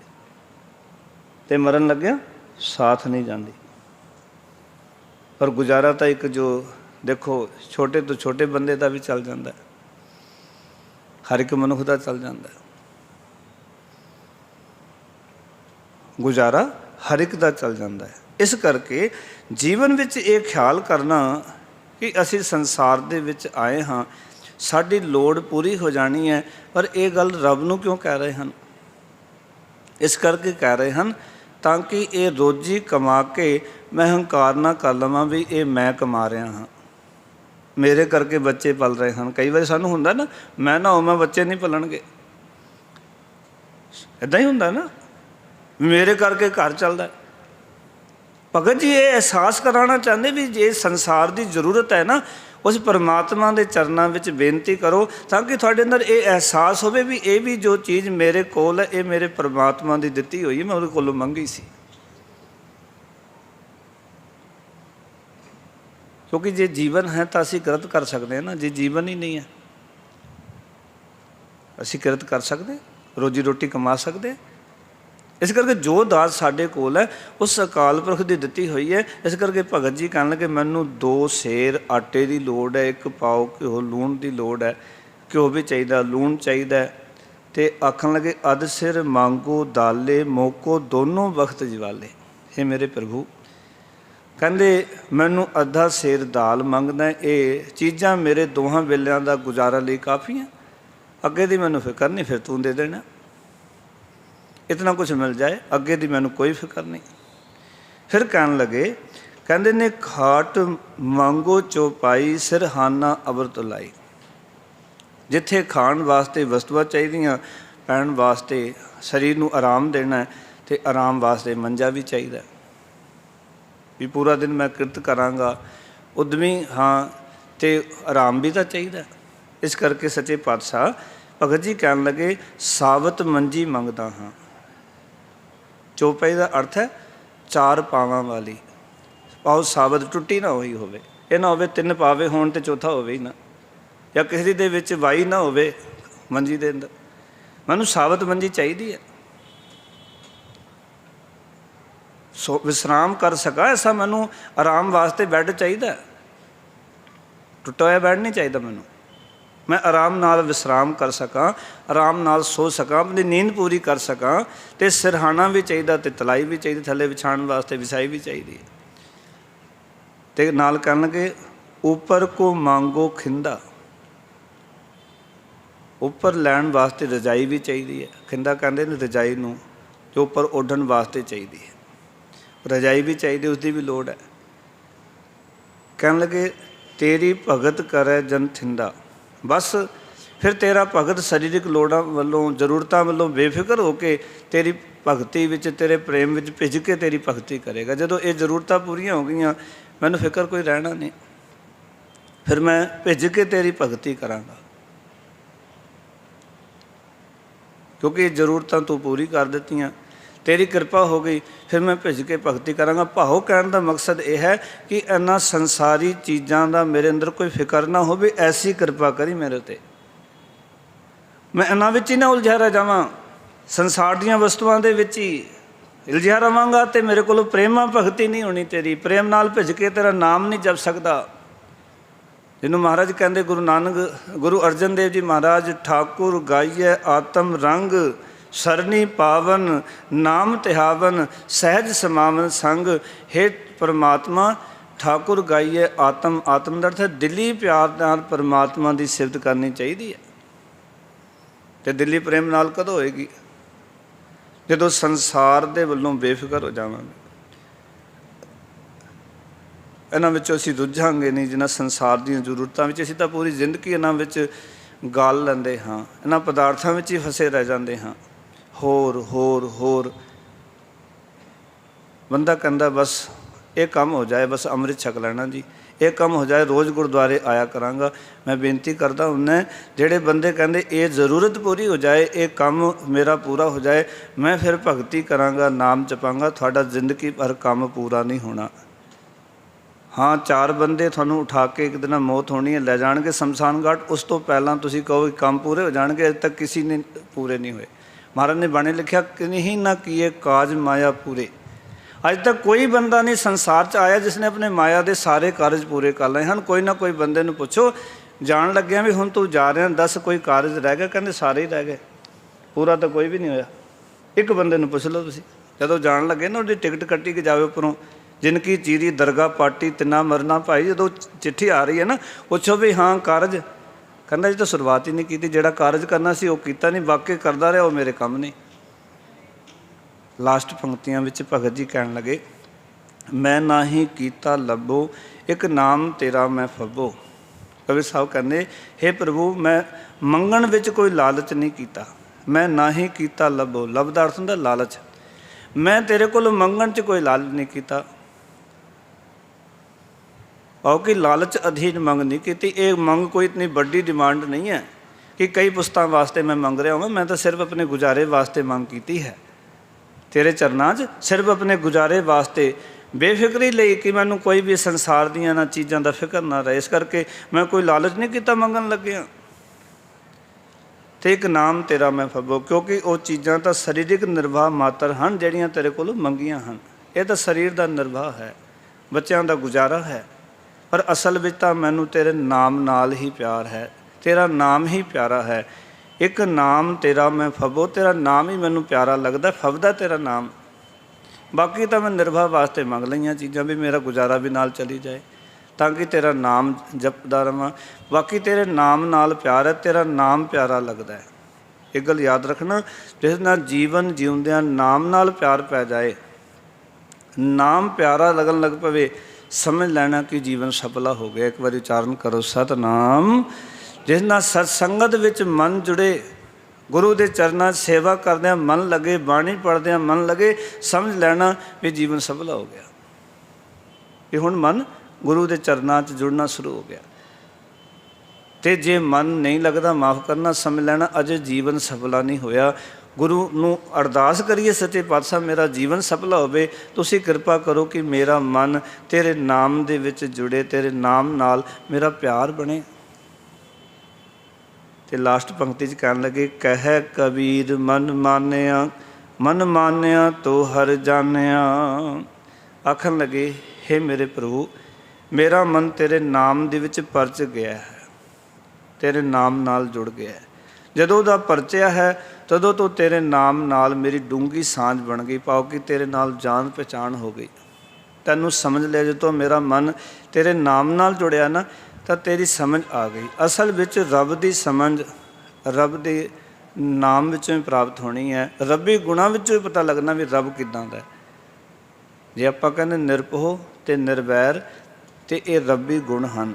ਤੇ ਮਰਨ ਲੱਗਿਆ ਸਾਥ ਨਹੀਂ ਜਾਂਦੀ। ਪਰ ਗੁਜ਼ਾਰਾ ਤਾਂ ਇੱਕ ਜੋ ਦੇਖੋ ਛੋਟੇ ਤੋਂ ਛੋਟੇ ਬੰਦੇ ਦਾ ਵੀ ਚੱਲ ਜਾਂਦਾ, ਹਰ ਇੱਕ ਮਨੁੱਖ ਦਾ ਚੱਲ ਜਾਂਦਾ। ਗੁਜ਼ਾਰਾ ਹਰ ਇੱਕ ਦਾ ਚੱਲ ਜਾਂਦਾ ਹੈ। ਇਸ ਕਰਕੇ ਜੀਵਨ ਵਿੱਚ ਇਹ ਖਿਆਲ ਕਰਨਾ ਕਿ ਅਸੀਂ ਸੰਸਾਰ ਦੇ ਵਿੱਚ ਆਏ ਹਾਂ, ਸਾਡੀ ਲੋੜ ਪੂਰੀ ਹੋ ਜਾਣੀ ਹੈ। ਪਰ ਇਹ ਗੱਲ ਰੱਬ ਨੂੰ ਕਿਉਂ ਕਹਿ ਰਹੇ ਹਨ? ਇਸ ਕਰਕੇ ਕਹਿ ਰਹੇ ਹਨ ਤਾਂ ਕਿ ਇਹ ਰੋਜ਼ੀ ਕਮਾ ਕੇ ਮੈਂ ਹੰਕਾਰ ਨਾ ਕਰ ਲਵਾਂ ਵੀ ਇਹ ਮੈਂ ਕਮਾ ਰਿਹਾ ਹਾਂ, ਮੇਰੇ ਕਰਕੇ ਬੱਚੇ ਪਲ ਰਹੇ ਹਨ। ਕਈ ਵਾਰੀ ਸਾਨੂੰ ਹੁੰਦਾ ਨਾ, ਮੈਂ ਨਾ ਹੋਵਾਂ ਬੱਚੇ ਨਹੀਂ ਪਲਣਗੇ, ਇੱਦਾਂ ਹੀ ਹੁੰਦਾ ਨਾ, ਮੇਰੇ ਕਰਕੇ ਘਰ ਚੱਲਦਾ। ਭਗਤ ਜੀ ਇਹ ਅਹਿਸਾਸ ਕਰਾਉਣਾ ਚਾਹੁੰਦੇ ਵੀ ਜੇ ਸੰਸਾਰ ਦੀ ਜ਼ਰੂਰਤ ਹੈ ਨਾ, ਉਸ ਪਰਮਾਤਮਾ ਦੇ ਚਰਨਾਂ ਵਿੱਚ ਬੇਨਤੀ ਕਰੋ ਤਾਂ ਕਿ ਤੁਹਾਡੇ ਅੰਦਰ ਇਹ ਅਹਿਸਾਸ ਹੋਵੇ ਵੀ ਇਹ ਵੀ ਜੋ ਚੀਜ਼ ਮੇਰੇ ਕੋਲ ਹੈ, ਇਹ ਮੇਰੇ ਪਰਮਾਤਮਾ ਦੀ ਦਿੱਤੀ ਹੋਈ ਹੈ, ਮੈਂ ਉਹਦੇ ਕੋਲੋਂ ਮੰਗੀ ਸੀ। ਕਿਉਂਕਿ ਜੇ ਜੀਵਨ ਹੈ ਤਾਂ ਅਸੀਂ ਕਿਰਤ ਕਰ ਸਕਦੇ ਹਾਂ ਨਾ, ਜੇ ਜੀਵਨ ਹੀ ਨਹੀਂ ਹੈ ਅਸੀਂ ਕਿਰਤ ਕਰ ਸਕਦੇ, ਰੋਜੀ ਰੋਟੀ ਕਮਾ ਸਕਦੇ। ਇਸ ਕਰਕੇ ਜੋ ਦਾਤ ਸਾਡੇ ਕੋਲ ਹੈ ਉਸ ਅਕਾਲ ਪੁਰਖ ਦੀ ਦਿੱਤੀ ਹੋਈ ਹੈ। ਇਸ ਕਰਕੇ ਭਗਤ ਜੀ ਕਹਿਣ ਲੱਗੇ ਮੈਨੂੰ 2 ਸੇਰ ਆਟੇ ਦੀ ਲੋੜ ਹੈ, 1 ਪਾਓ ਘਿਓ ਲੂਣ ਦੀ ਲੋੜ ਹੈ। ਘਿਓ ਵੀ ਚਾਹੀਦਾ, ਲੂਣ ਚਾਹੀਦਾ। ਅਤੇ ਆਖਣ ਲੱਗੇ ਅਧ ਸਿਰ ਮੰਗੋ ਦਾਲੇ ਮੋਕੋ ਦੋਨੋਂ ਵਕਤ ਜਵਾਲੇ। ਇਹ ਮੇਰੇ ਪ੍ਰਭੂ ਕਹਿੰਦੇ ਮੈਨੂੰ ਅੱਧਾ ਸੇਰ ਦਾਲ ਮੰਗਦਾ, ਇਹ ਚੀਜ਼ਾਂ ਮੇਰੇ ਦੋਹਾਂ ਵੇਲਿਆਂ ਦਾ ਗੁਜ਼ਾਰਾ ਲਈ ਕਾਫੀ ਹੈ, ਅੱਗੇ ਦੀ ਮੈਨੂੰ ਫਿਕਰ ਨਹੀਂ, ਫਿਰ ਤੂੰ ਦੇ ਦੇਣਾ, ਇਤਨਾ ਕੁਛ ਮਿਲ ਜਾਏ, ਅੱਗੇ ਦੀ ਮੈਨੂੰ ਕੋਈ ਫਿਕਰ ਨਹੀਂ। ਫਿਰ ਕਹਿਣ ਲੱਗੇ ਕਹਿੰਦੇ ਨੇ ਖਾਟ ਮੰਗੋ ਚੌਪਾਈ ਸਿਰਹਾਨਾ ਅਬਰਤ ਲਾਈ। ਜਿੱਥੇ ਖਾਣ ਵਾਸਤੇ ਵਸਤੂਆਂ ਚਾਹੀਦੀਆਂ, ਪੈਣ ਵਾਸਤੇ ਸਰੀਰ ਨੂੰ ਆਰਾਮ ਦੇਣਾ ਅਤੇ ਆਰਾਮ ਵਾਸਤੇ ਮੰਜਾ ਵੀ ਚਾਹੀਦਾ ਵੀ ਪੂਰਾ ਦਿਨ ਮੈਂ ਕਿਰਤ ਕਰਾਂਗਾ, ਉਦਮੀ ਹਾਂ ਅਤੇ ਆਰਾਮ ਵੀ ਤਾਂ ਚਾਹੀਦਾ। ਇਸ ਕਰਕੇ ਸੱਚੇ ਪਾਤਸ਼ਾਹ ਭਗਤ ਜੀ ਕਹਿਣ ਲੱਗੇ ਸਾਬਤ ਮੰਜੀ ਮੰਗਦਾ ਹਾਂ। ਚੌਪਾਈ ਦਾ ਅਰਥ ਹੈ 4 ਪਾਵਾਂ ਵਾਲੀ। ਪਾਓ ਸਾਬਤ ਟੁੱਟੀ ਨਾ ਹੋਈ ਹੋਵੇ, ਇਹ ਨਾ ਹੋਵੇ 3 ਪਾਵੇ ਹੋਣ ਅਤੇ ਚੌਥਾ ਹੋਵੇ ਹੀ ਨਾ, ਜਾਂ ਕਿਸੇ ਦੇ ਵਿੱਚ ਵਾਈ ਨਾ ਹੋਵੇ ਮੰਜੀ ਦੇ ਅੰਦਰ। ਮੈਨੂੰ ਸਾਬਤ ਮੰਜੀ ਚਾਹੀਦੀ ਹੈ, ਸੋ ਵਿਸ਼ਰਾਮ ਕਰ ਸਕਾਂ ਐਸਾ ਮੈਨੂੰ ਆਰਾਮ ਵਾਸਤੇ ਬੈੱਡ ਚਾਹੀਦਾ, ਟੁੱਟਾ ਹੋਇਆ ਬੈੱਡ ਨਹੀਂ ਚਾਹੀਦਾ ਮੈਨੂੰ। ਮੈਂ ਆਰਾਮ ਨਾਲ ਵਿਸ਼ਰਾਮ ਕਰ ਸਕਾਂ, ਆਰਾਮ ਨਾਲ ਸੋ ਸਕਾਂ, ਆਪਣੀ ਨੀਂਦ ਪੂਰੀ ਕਰ ਸਕਾਂ। ਅਤੇ ਸਿਰਹਾਣਾ ਵੀ ਚਾਹੀਦਾ ਅਤੇ ਤਲਾਈ ਵੀ ਚਾਹੀਦੀ, ਥੱਲੇ ਵਿਛਾਉਣ ਵਾਸਤੇ ਵਿਛਾਈ ਵੀ ਚਾਹੀਦੀ ਹੈ। ਅਤੇ ਨਾਲ ਕਹਿਣਗੇ ਉੱਪਰ ਕੋ ਮੰਗੋ ਖਿੰਦਾ, ਉੱਪਰ ਲੈਣ ਵਾਸਤੇ ਰਜਾਈ ਵੀ ਚਾਹੀਦੀ ਹੈ। ਖਿੰਦਾ ਕਹਿੰਦੇ ਨੇ ਰਜਾਈ ਨੂੰ, ਜੋ ਉੱਪਰ ਉੱਡਣ ਵਾਸਤੇ ਚਾਹੀਦੀ ਹੈ, ਰਜਾਈ ਵੀ ਚਾਹੀਦੀ, ਉਸਦੀ ਵੀ ਲੋੜ ਹੈ। ਕਹਿਣ ਲੱਗੇ ਤੇਰੀ ਭਗਤ ਕਰੇ ਜਨ ਥਿੰਦਾ। ਬਸ ਫਿਰ ਤੇਰਾ ਭਗਤ ਸਰੀਰਕ ਲੋੜਾਂ ਵੱਲੋਂ, ਜ਼ਰੂਰਤਾਂ ਵੱਲੋਂ ਬੇਫਿਕਰ ਹੋ ਕੇ ਤੇਰੀ ਭਗਤੀ ਵਿੱਚ, ਤੇਰੇ ਪ੍ਰੇਮ ਵਿੱਚ ਭਿੱਜ ਕੇ ਤੇਰੀ ਭਗਤੀ ਕਰੇਗਾ। ਜਦੋਂ ਇਹ ਜ਼ਰੂਰਤਾਂ ਪੂਰੀਆਂ ਹੋ ਗਈਆਂ, ਮੈਨੂੰ ਫਿਕਰ ਕੋਈ ਰਹਿਣਾ ਨਹੀਂ, ਫਿਰ ਮੈਂ ਭਿੱਜ ਕੇ ਤੇਰੀ ਭਗਤੀ ਕਰਾਂਗਾ, ਕਿਉਂਕਿ ਇਹ ਜ਼ਰੂਰਤਾਂ ਤੂੰ ਪੂਰੀ ਕਰ ਦਿੱਤੀਆਂ, ਤੇਰੀ ਕਿਰਪਾ ਹੋ ਗਈ, ਫਿਰ ਮੈਂ ਭਿੱਜ ਕੇ ਭਗਤੀ ਕਰਾਂਗਾ। ਭਾਵ ਕਹਿਣ ਦਾ ਮਕਸਦ ਇਹ ਹੈ ਕਿ ਇਹਨਾਂ ਸੰਸਾਰੀ ਚੀਜ਼ਾਂ ਦਾ ਮੇਰੇ ਅੰਦਰ ਕੋਈ ਫਿਕਰ ਨਾ ਹੋਵੇ, ਐਸੀ ਕਿਰਪਾ ਕਰੀ ਮੇਰੇ 'ਤੇ, ਮੈਂ ਇਹਨਾਂ ਵਿੱਚ ਹੀ ਨਾ ਉਲਝਿਆ ਰਹਿ ਜਾਵਾਂ, ਸੰਸਾਰ ਦੀਆਂ ਵਸਤੂਆਂ ਦੇ ਵਿੱਚ ਹੀ ਉਲਝਿਆ ਰਹਾਂਗਾ ਅਤੇ ਮੇਰੇ ਕੋਲੋਂ ਪ੍ਰੇਮਾ ਭਗਤੀ ਨਹੀਂ ਹੋਣੀ ਤੇਰੀ। ਪ੍ਰੇਮ ਨਾਲ ਭਿੱਜ ਕੇ ਤੇਰਾ ਨਾਮ ਨਹੀਂ ਜਪ ਸਕਦਾ। ਜਿਹਨੂੰ ਮਹਾਰਾਜ ਕਹਿੰਦੇ ਗੁਰੂ ਅਰਜਨ ਦੇਵ ਜੀ ਮਹਾਰਾਜ ਠਾਕੁਰ ਗਾਈਏ ਆਤਮ ਰੰਗ ਸਰਨੀ ਪਾਵਨ ਨਾਮ ਤਿਹਾਵਨ ਸਹਿਜ ਸਮਾਵਨ ਸੰਗ। ਹੇ ਪਰਮਾਤਮਾ ਠਾਕੁਰ ਗਾਈਏ ਆਤਮ ਦਾ ਅਰਥ ਹੈ ਦਿਲੀ ਪਿਆਰ ਨਾਲ ਪਰਮਾਤਮਾ ਦੀ ਸਿਫਤ ਕਰਨੀ ਚਾਹੀਦੀ ਹੈ। ਅਤੇ ਦਿਲੀ ਪ੍ਰੇਮ ਨਾਲ ਕਦੋਂ ਹੋਏਗੀ? ਜਦੋਂ ਸੰਸਾਰ ਦੇ ਵੱਲੋਂ ਬੇਫਿਕਰ ਹੋ ਜਾਵਾਂਗੇ। ਇਹਨਾਂ ਵਿੱਚੋਂ ਅਸੀਂ ਰੁੱਝਾਂਗੇ ਨਹੀਂ, ਜਿਨ੍ਹਾਂ ਸੰਸਾਰ ਦੀਆਂ ਜ਼ਰੂਰਤਾਂ ਵਿੱਚ ਅਸੀਂ ਤਾਂ ਪੂਰੀ ਜ਼ਿੰਦਗੀ ਇਹਨਾਂ ਵਿੱਚ ਗਾਲ ਲੈਂਦੇ ਹਾਂ, ਇਹਨਾਂ ਪਦਾਰਥਾਂ ਵਿੱਚ ਹੀ ਫਸੇ ਰਹਿ ਜਾਂਦੇ ਹਾਂ। होर होर होर। बंदा कहता बस ये काम हो जाए, बस अमृत छक लेना जी, ये काम हो जाए, रोज़ गुरुद्वारे आया करांगा। मैं बेनती करता हुन्ना जेड़े बंदे कहते ये ज़रूरत पूरी हो जाए, ये काम मेरा पूरा हो जाए, मैं फिर भगती करांगा, नाम जपांगा, थोड़ा जिंदगी भर काम पूरा नहीं होना। हाँ, 4 बंदे थानू उठा के एक दिन मौत होनी है, लै जाएंगे शमशान घाट, उस तो पहला तुसीं कहो काम पूरे हो जाएंगे, अज तक किसी ने पूरे नहीं हुए। महाराज ने बाणी लिखा कि नहीं ना किए काज माया पूरे। अज तक कोई बंदा नहीं संसार च आया जिसने अपने माया के सारे कारज पूरे कर लए हैं। कोई ना कोई बंदे नूं पुछो जान लग्या भी हुण तू जा रहा, दस कोई कारज रह गए, कहते सारे ही रह गए, पूरा तो कोई भी नहीं होया। एक बंदे नूं पुछ लो तुसीं, जदों जान लगे ना उसकी टिकट कट्टी के जावे उपरों, जिनकी चीरी दरगाह पाटी तिना मरना भाई, जो चिट्ठी आ रही है ना पुछो भी हाँ कारज, कहना जी तो शुरुआत ही नहीं की, जोड़ा कारज करना सी वो कीता नहीं, बाकी करता रहा वो मेरे काम नहीं। लास्ट पंक्तियां विच भगत जी कहन लगे, मैं ना ही कीता लभो एक नाम तेरा मैं फब्बो। कबीर साहब कहते हे प्रभु मैं मंगण विच कोई लालच नहीं कीता, मैं ना ही कीता लभो, लभ दा अर्थ हुंदा लालच, मैं तेरे कोलों मंगण च कोई लालच नहीं कीता। और कि लालच अधीन मंग नहीं की। ये मंग कोई इतनी बड़ी डिमांड नहीं है कि कई पुस्तकों वास्ते मैं मंग रहा हूँ, मैं तो सिर्फ अपने गुजारे वास्ते मंग की है तेरे चरनां च, सिर्फ अपने गुजारे वास्ते बेफिक्री लई कि मैनू कोई भी संसार दियां ना चीज़ों का फिक्र ना रहे, इस करके मैं कोई लालच नहीं किया मंगन लग्या। तो एक नाम तेरा मैं फब्बो, क्योंकि वो चीज़ां तो शरीरिक निर्वाह मात्र हैं जिहड़ियां तेरे कोलों मंगियां हैं। ये तो शरीर का निर्वाह है, बच्चों का गुजारा है, पर असल में तो मैनू तेरे नाम नाल ही प्यार है, तेरा नाम ही प्यारा है। एक नाम तेरा मैं फब्बो, तेरा नाम ही मैनू प्यारा लगता, फबदा तेरा नाम, बाकी तो मैं निर्वाह वास्ते मंग लईयां चीज़ां भी मेरा गुजारा भी नाल चली जाए, ताकि तेरा नाम जपदा रवां। बाकी तेरे नाम नाल प्यार है, तेरा नाम प्यारा लगता है। एक गल याद रखना, जिस नाल जीवन जीउंदियां नाम नाल प्यार पै जाए, नाम प्यारा लगन लग पवे, समझ लेना कि जीवन सफला हो गया। एक बार उच्चारण करो सतनाम। जिस नाल सत्संगत विच मन जुड़े, गुरु के चरणों सेवा करदे मन लगे, बाणी पढ़दे मन लगे, समझ लेना भी जीवन सफला हो गया, कि हुण मन गुरु के चरणों च जुड़ना शुरू हो गया। तो जे मन नहीं लगता, माफ़ करना, समझ लेना अजे जीवन सफला नहीं होया। गुरु नूं अरदास करिए सच्चे पातशाह मेरा जीवन सफला होवे, तुसीं कृपा करो कि मेरा मन तेरे नाम दे विच जुड़े, तेरे नाम नाल मेरा प्यार बने। तो लास्ट पंक्ति कहन लगे, कह कबीर मन मानिया तो हर जानिया। आखन लगे हे मेरे प्रभु मेरा मन तेरे नाम दे विच परच गया है, तेरे नाम नाल जुड़ गया है। जदों दा परचिया है तदों तो तेरे नाम नाल मेरी डूंगी सांझ बन गई, पाओ कि तेरे नाल जान पहचान हो गई। तैनूं समझ लिया, जो मेरा मन तेरे नाम नाल जुड़िया ना तो तेरी समझ आ गई। असल विच रब की समझ रब के नाम विचों ही प्राप्त होनी है, रबी गुणां विचों ही पता लगना भी रब किदां दा है। जे आपां कहंदे निरभओ ते निर्वैर ते ये रबी गुण हैं,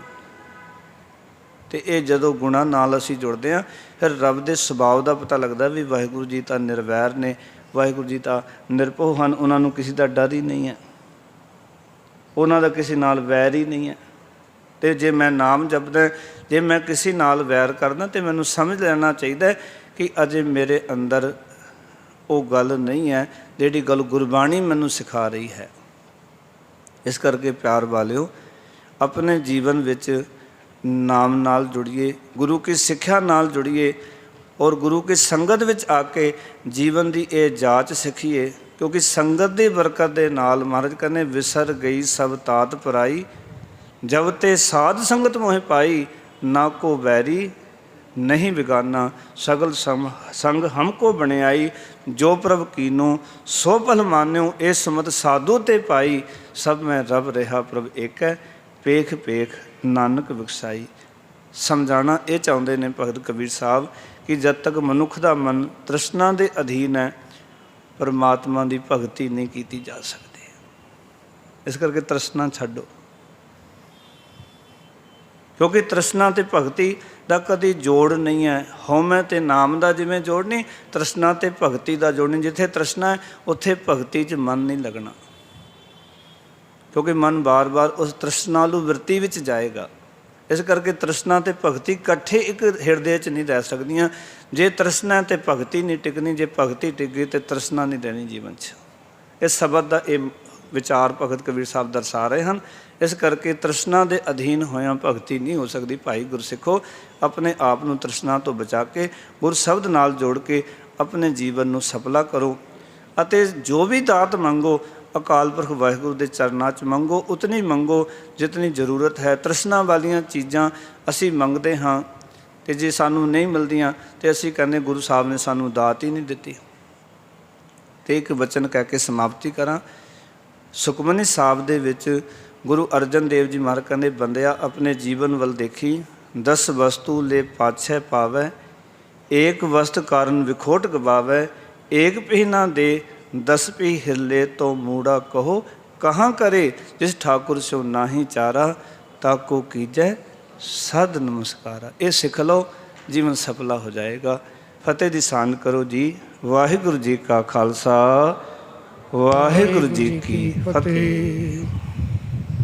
तो ये जदों गुणां नाल असीं जुड़दे हां फिर रब के सुभाव का पता लगता भी वाहिगुरू जी तो निर्वैर ने, वाहिगुरू जी तो निरभओ हैं, उन्होंने किसी का डर ही नहीं है, उन्हों का किसी नाल वैर ही नहीं है। तो जे मैं नाम जपदा, जे मैं किसी नाल वैर करदा तो मैनूं समझ लेना चाहिए कि अजे मेरे अंदर वो गल नहीं है जिहड़ी गल गुरबाणी मैनूं सिखा रही है। इस करके प्यार वालिओ अपने जीवन विच नाम नाल जुड़िए, गुरु की सिक्ख्या नाल जुड़िए और गुरु की संगत विच आके जीवन की ये जाच सीखिए, क्योंकि संगत की बरकत के नाल महाराज कहने विसर गई सब तात पराई, जब ते साध संगत मोह पाई, ना को वैरी नहीं बिगाना, सगल संग हमको बने आई, जो प्रभ कीनो सो पल मान्यो, ए सुमत साधु ते पाई, सब मैं रब रहा प्रभ एक है, पेख पेख नानक विकसाई। समझाना ये चाहते ने भगत कबीर साहब कि जब तक मनुख का मन तृष्णा के अधीन है परमात्मा की भगती नहीं की जा सकती। इस करके तृष्णा छड्डो, ਕਿਉਂਕਿ ਤ੍ਰਿਸ਼ਨਾ ਤੇ ਭਗਤੀ ਦਾ ਕਦੀ ਜੋੜ ਨਹੀਂ ਹੈ। ਹਉਮੈ ਤੇ ਨਾਮ ਦਾ ਜਿਵੇਂ ਜੋੜ ਨਹੀਂ, ਤ੍ਰਿਸ਼ਨਾ ਤੇ ਭਗਤੀ ਦਾ ਜੋੜ ਨਹੀਂ। ਜਿੱਥੇ ਤ੍ਰਿਸ਼ਨਾ ਹੈ ਉੱਥੇ ਭਗਤੀ 'ਚ ਮਨ ਨਹੀਂ ਲੱਗਣਾ, ਕਿਉਂਕਿ ਮਨ ਬਾਰ-ਬਾਰ ਉਸ ਤ੍ਰਿਸ਼ਨਾਲੂ ਵਰਤੀ ਵਿੱਚ ਜਾਏਗਾ। ਇਸ ਕਰਕੇ ਤ੍ਰਿਸ਼ਨਾ ਤੇ ਭਗਤੀ ਇਕੱਠੇ ਇੱਕ ਹਿਰਦੇ 'ਚ ਨਹੀਂ ਰਹਿ ਸਕਦੀਆਂ। ਜੇ ਤ੍ਰਿਸ਼ਨਾ ਤੇ ਭਗਤੀ ਨਹੀਂ ਟਿਕਣੀ, ਜੇ ਭਗਤੀ ਟਿਕ ਗਈ ਤੇ ਤ੍ਰਿਸ਼ਨਾ ਨਹੀਂ ਰਹਿਣੀ ਜੀਵਨ 'ਚ। ਇਸ ਸ਼ਬਦ ਦਾ ਇਹ ਵਿਚਾਰ ਭਗਤ ਕਬੀਰ ਸਾਹਿਬ ਦਰਸਾ ਰਹੇ ਹਨ। ਇਸ ਕਰਕੇ ਤ੍ਰਿਸ਼ਨਾ ਦੇ ਅਧੀਨ ਹੋਇਆਂ ਭਗਤੀ ਨਹੀਂ ਹੋ ਸਕਦੀ। ਭਾਈ ਗੁਰਸਿੱਖੋ, ਆਪਣੇ ਆਪ ਨੂੰ ਤ੍ਰਿਸ਼ਨਾ ਤੋਂ ਬਚਾ ਕੇ ਗੁਰ ਸ਼ਬਦ ਨਾਲ ਜੋੜ ਕੇ ਆਪਣੇ ਜੀਵਨ ਨੂੰ ਸਫਲਾ ਕਰੋ ਅਤੇ ਜੋ ਵੀ ਦਾਤ ਮੰਗੋ ਅਕਾਲ ਪੁਰਖ ਵਾਹਿਗੁਰੂ ਦੇ ਚਰਨਾਂ 'ਚ ਮੰਗੋ। ਉਤਨੀ ਮੰਗੋ ਜਿਤਨੀ ਜ਼ਰੂਰਤ ਹੈ। ਤ੍ਰਿਸ਼ਨਾ ਵਾਲੀਆਂ ਚੀਜ਼ਾਂ ਅਸੀਂ ਮੰਗਦੇ ਹਾਂ ਅਤੇ ਜੇ ਸਾਨੂੰ ਨਹੀਂ ਮਿਲਦੀਆਂ ਤਾਂ ਅਸੀਂ ਕਹਿੰਦੇ ਗੁਰੂ ਸਾਹਿਬ ਨੇ ਸਾਨੂੰ ਦਾਤ ਹੀ ਨਹੀਂ ਦਿੱਤੀ। ਅਤੇ ਇੱਕ ਵਚਨ ਕਹਿ ਕੇ ਸਮਾਪਤੀ ਕਰਾਂ। ਸੁਖਮਨੀ ਸਾਹਿਬ ਦੇ ਵਿੱਚ ਗੁਰੂ ਅਰਜਨ ਦੇਵ ਜੀ ਮਹਾਰਾਜ ਕਹਿੰਦੇ, ਬੰਦਿਆ ਆਪਣੇ ਜੀਵਨ ਵੱਲ ਦੇਖੀ, 10 ਵਸਤੂ ਲੈ ਪਾਛੈ ਪਾਵੈ, ਏਕ ਵਸਤ ਕਾਰਨ ਵਿਖੋਟ ਗਵਾਵੈ, ਏਕ ਪੀ ਨਾ ਦੇ 10 ਪੀ ਹਿਰਲੇ ਤੋਂ ਮੂੜਾ ਕਹੋ, ਕਹਾਂ ਕਰੇ ਜਿਸ ਠਾਕੁਰ ਸਿਉ ਨਾਹੀ ਚਾਰਾ, ਤਾਕੋ ਕੀਜੈ ਸਦ ਨਮਸਕਾਰਾ। ਇਹ ਸਿੱਖ ਲਓ, ਜੀਵਨ ਸਫਲਾ ਹੋ ਜਾਏਗਾ। ਫਤਿਹ ਦੀ ਸਾਂਝ ਕਰੋ ਜੀ। ਵਾਹਿਗੁਰੂ ਜੀ ਕਾ ਖਾਲਸਾ, ਵਾਹਿਗੁਰੂ ਜੀ ਕੀ ਫਤਿਹ।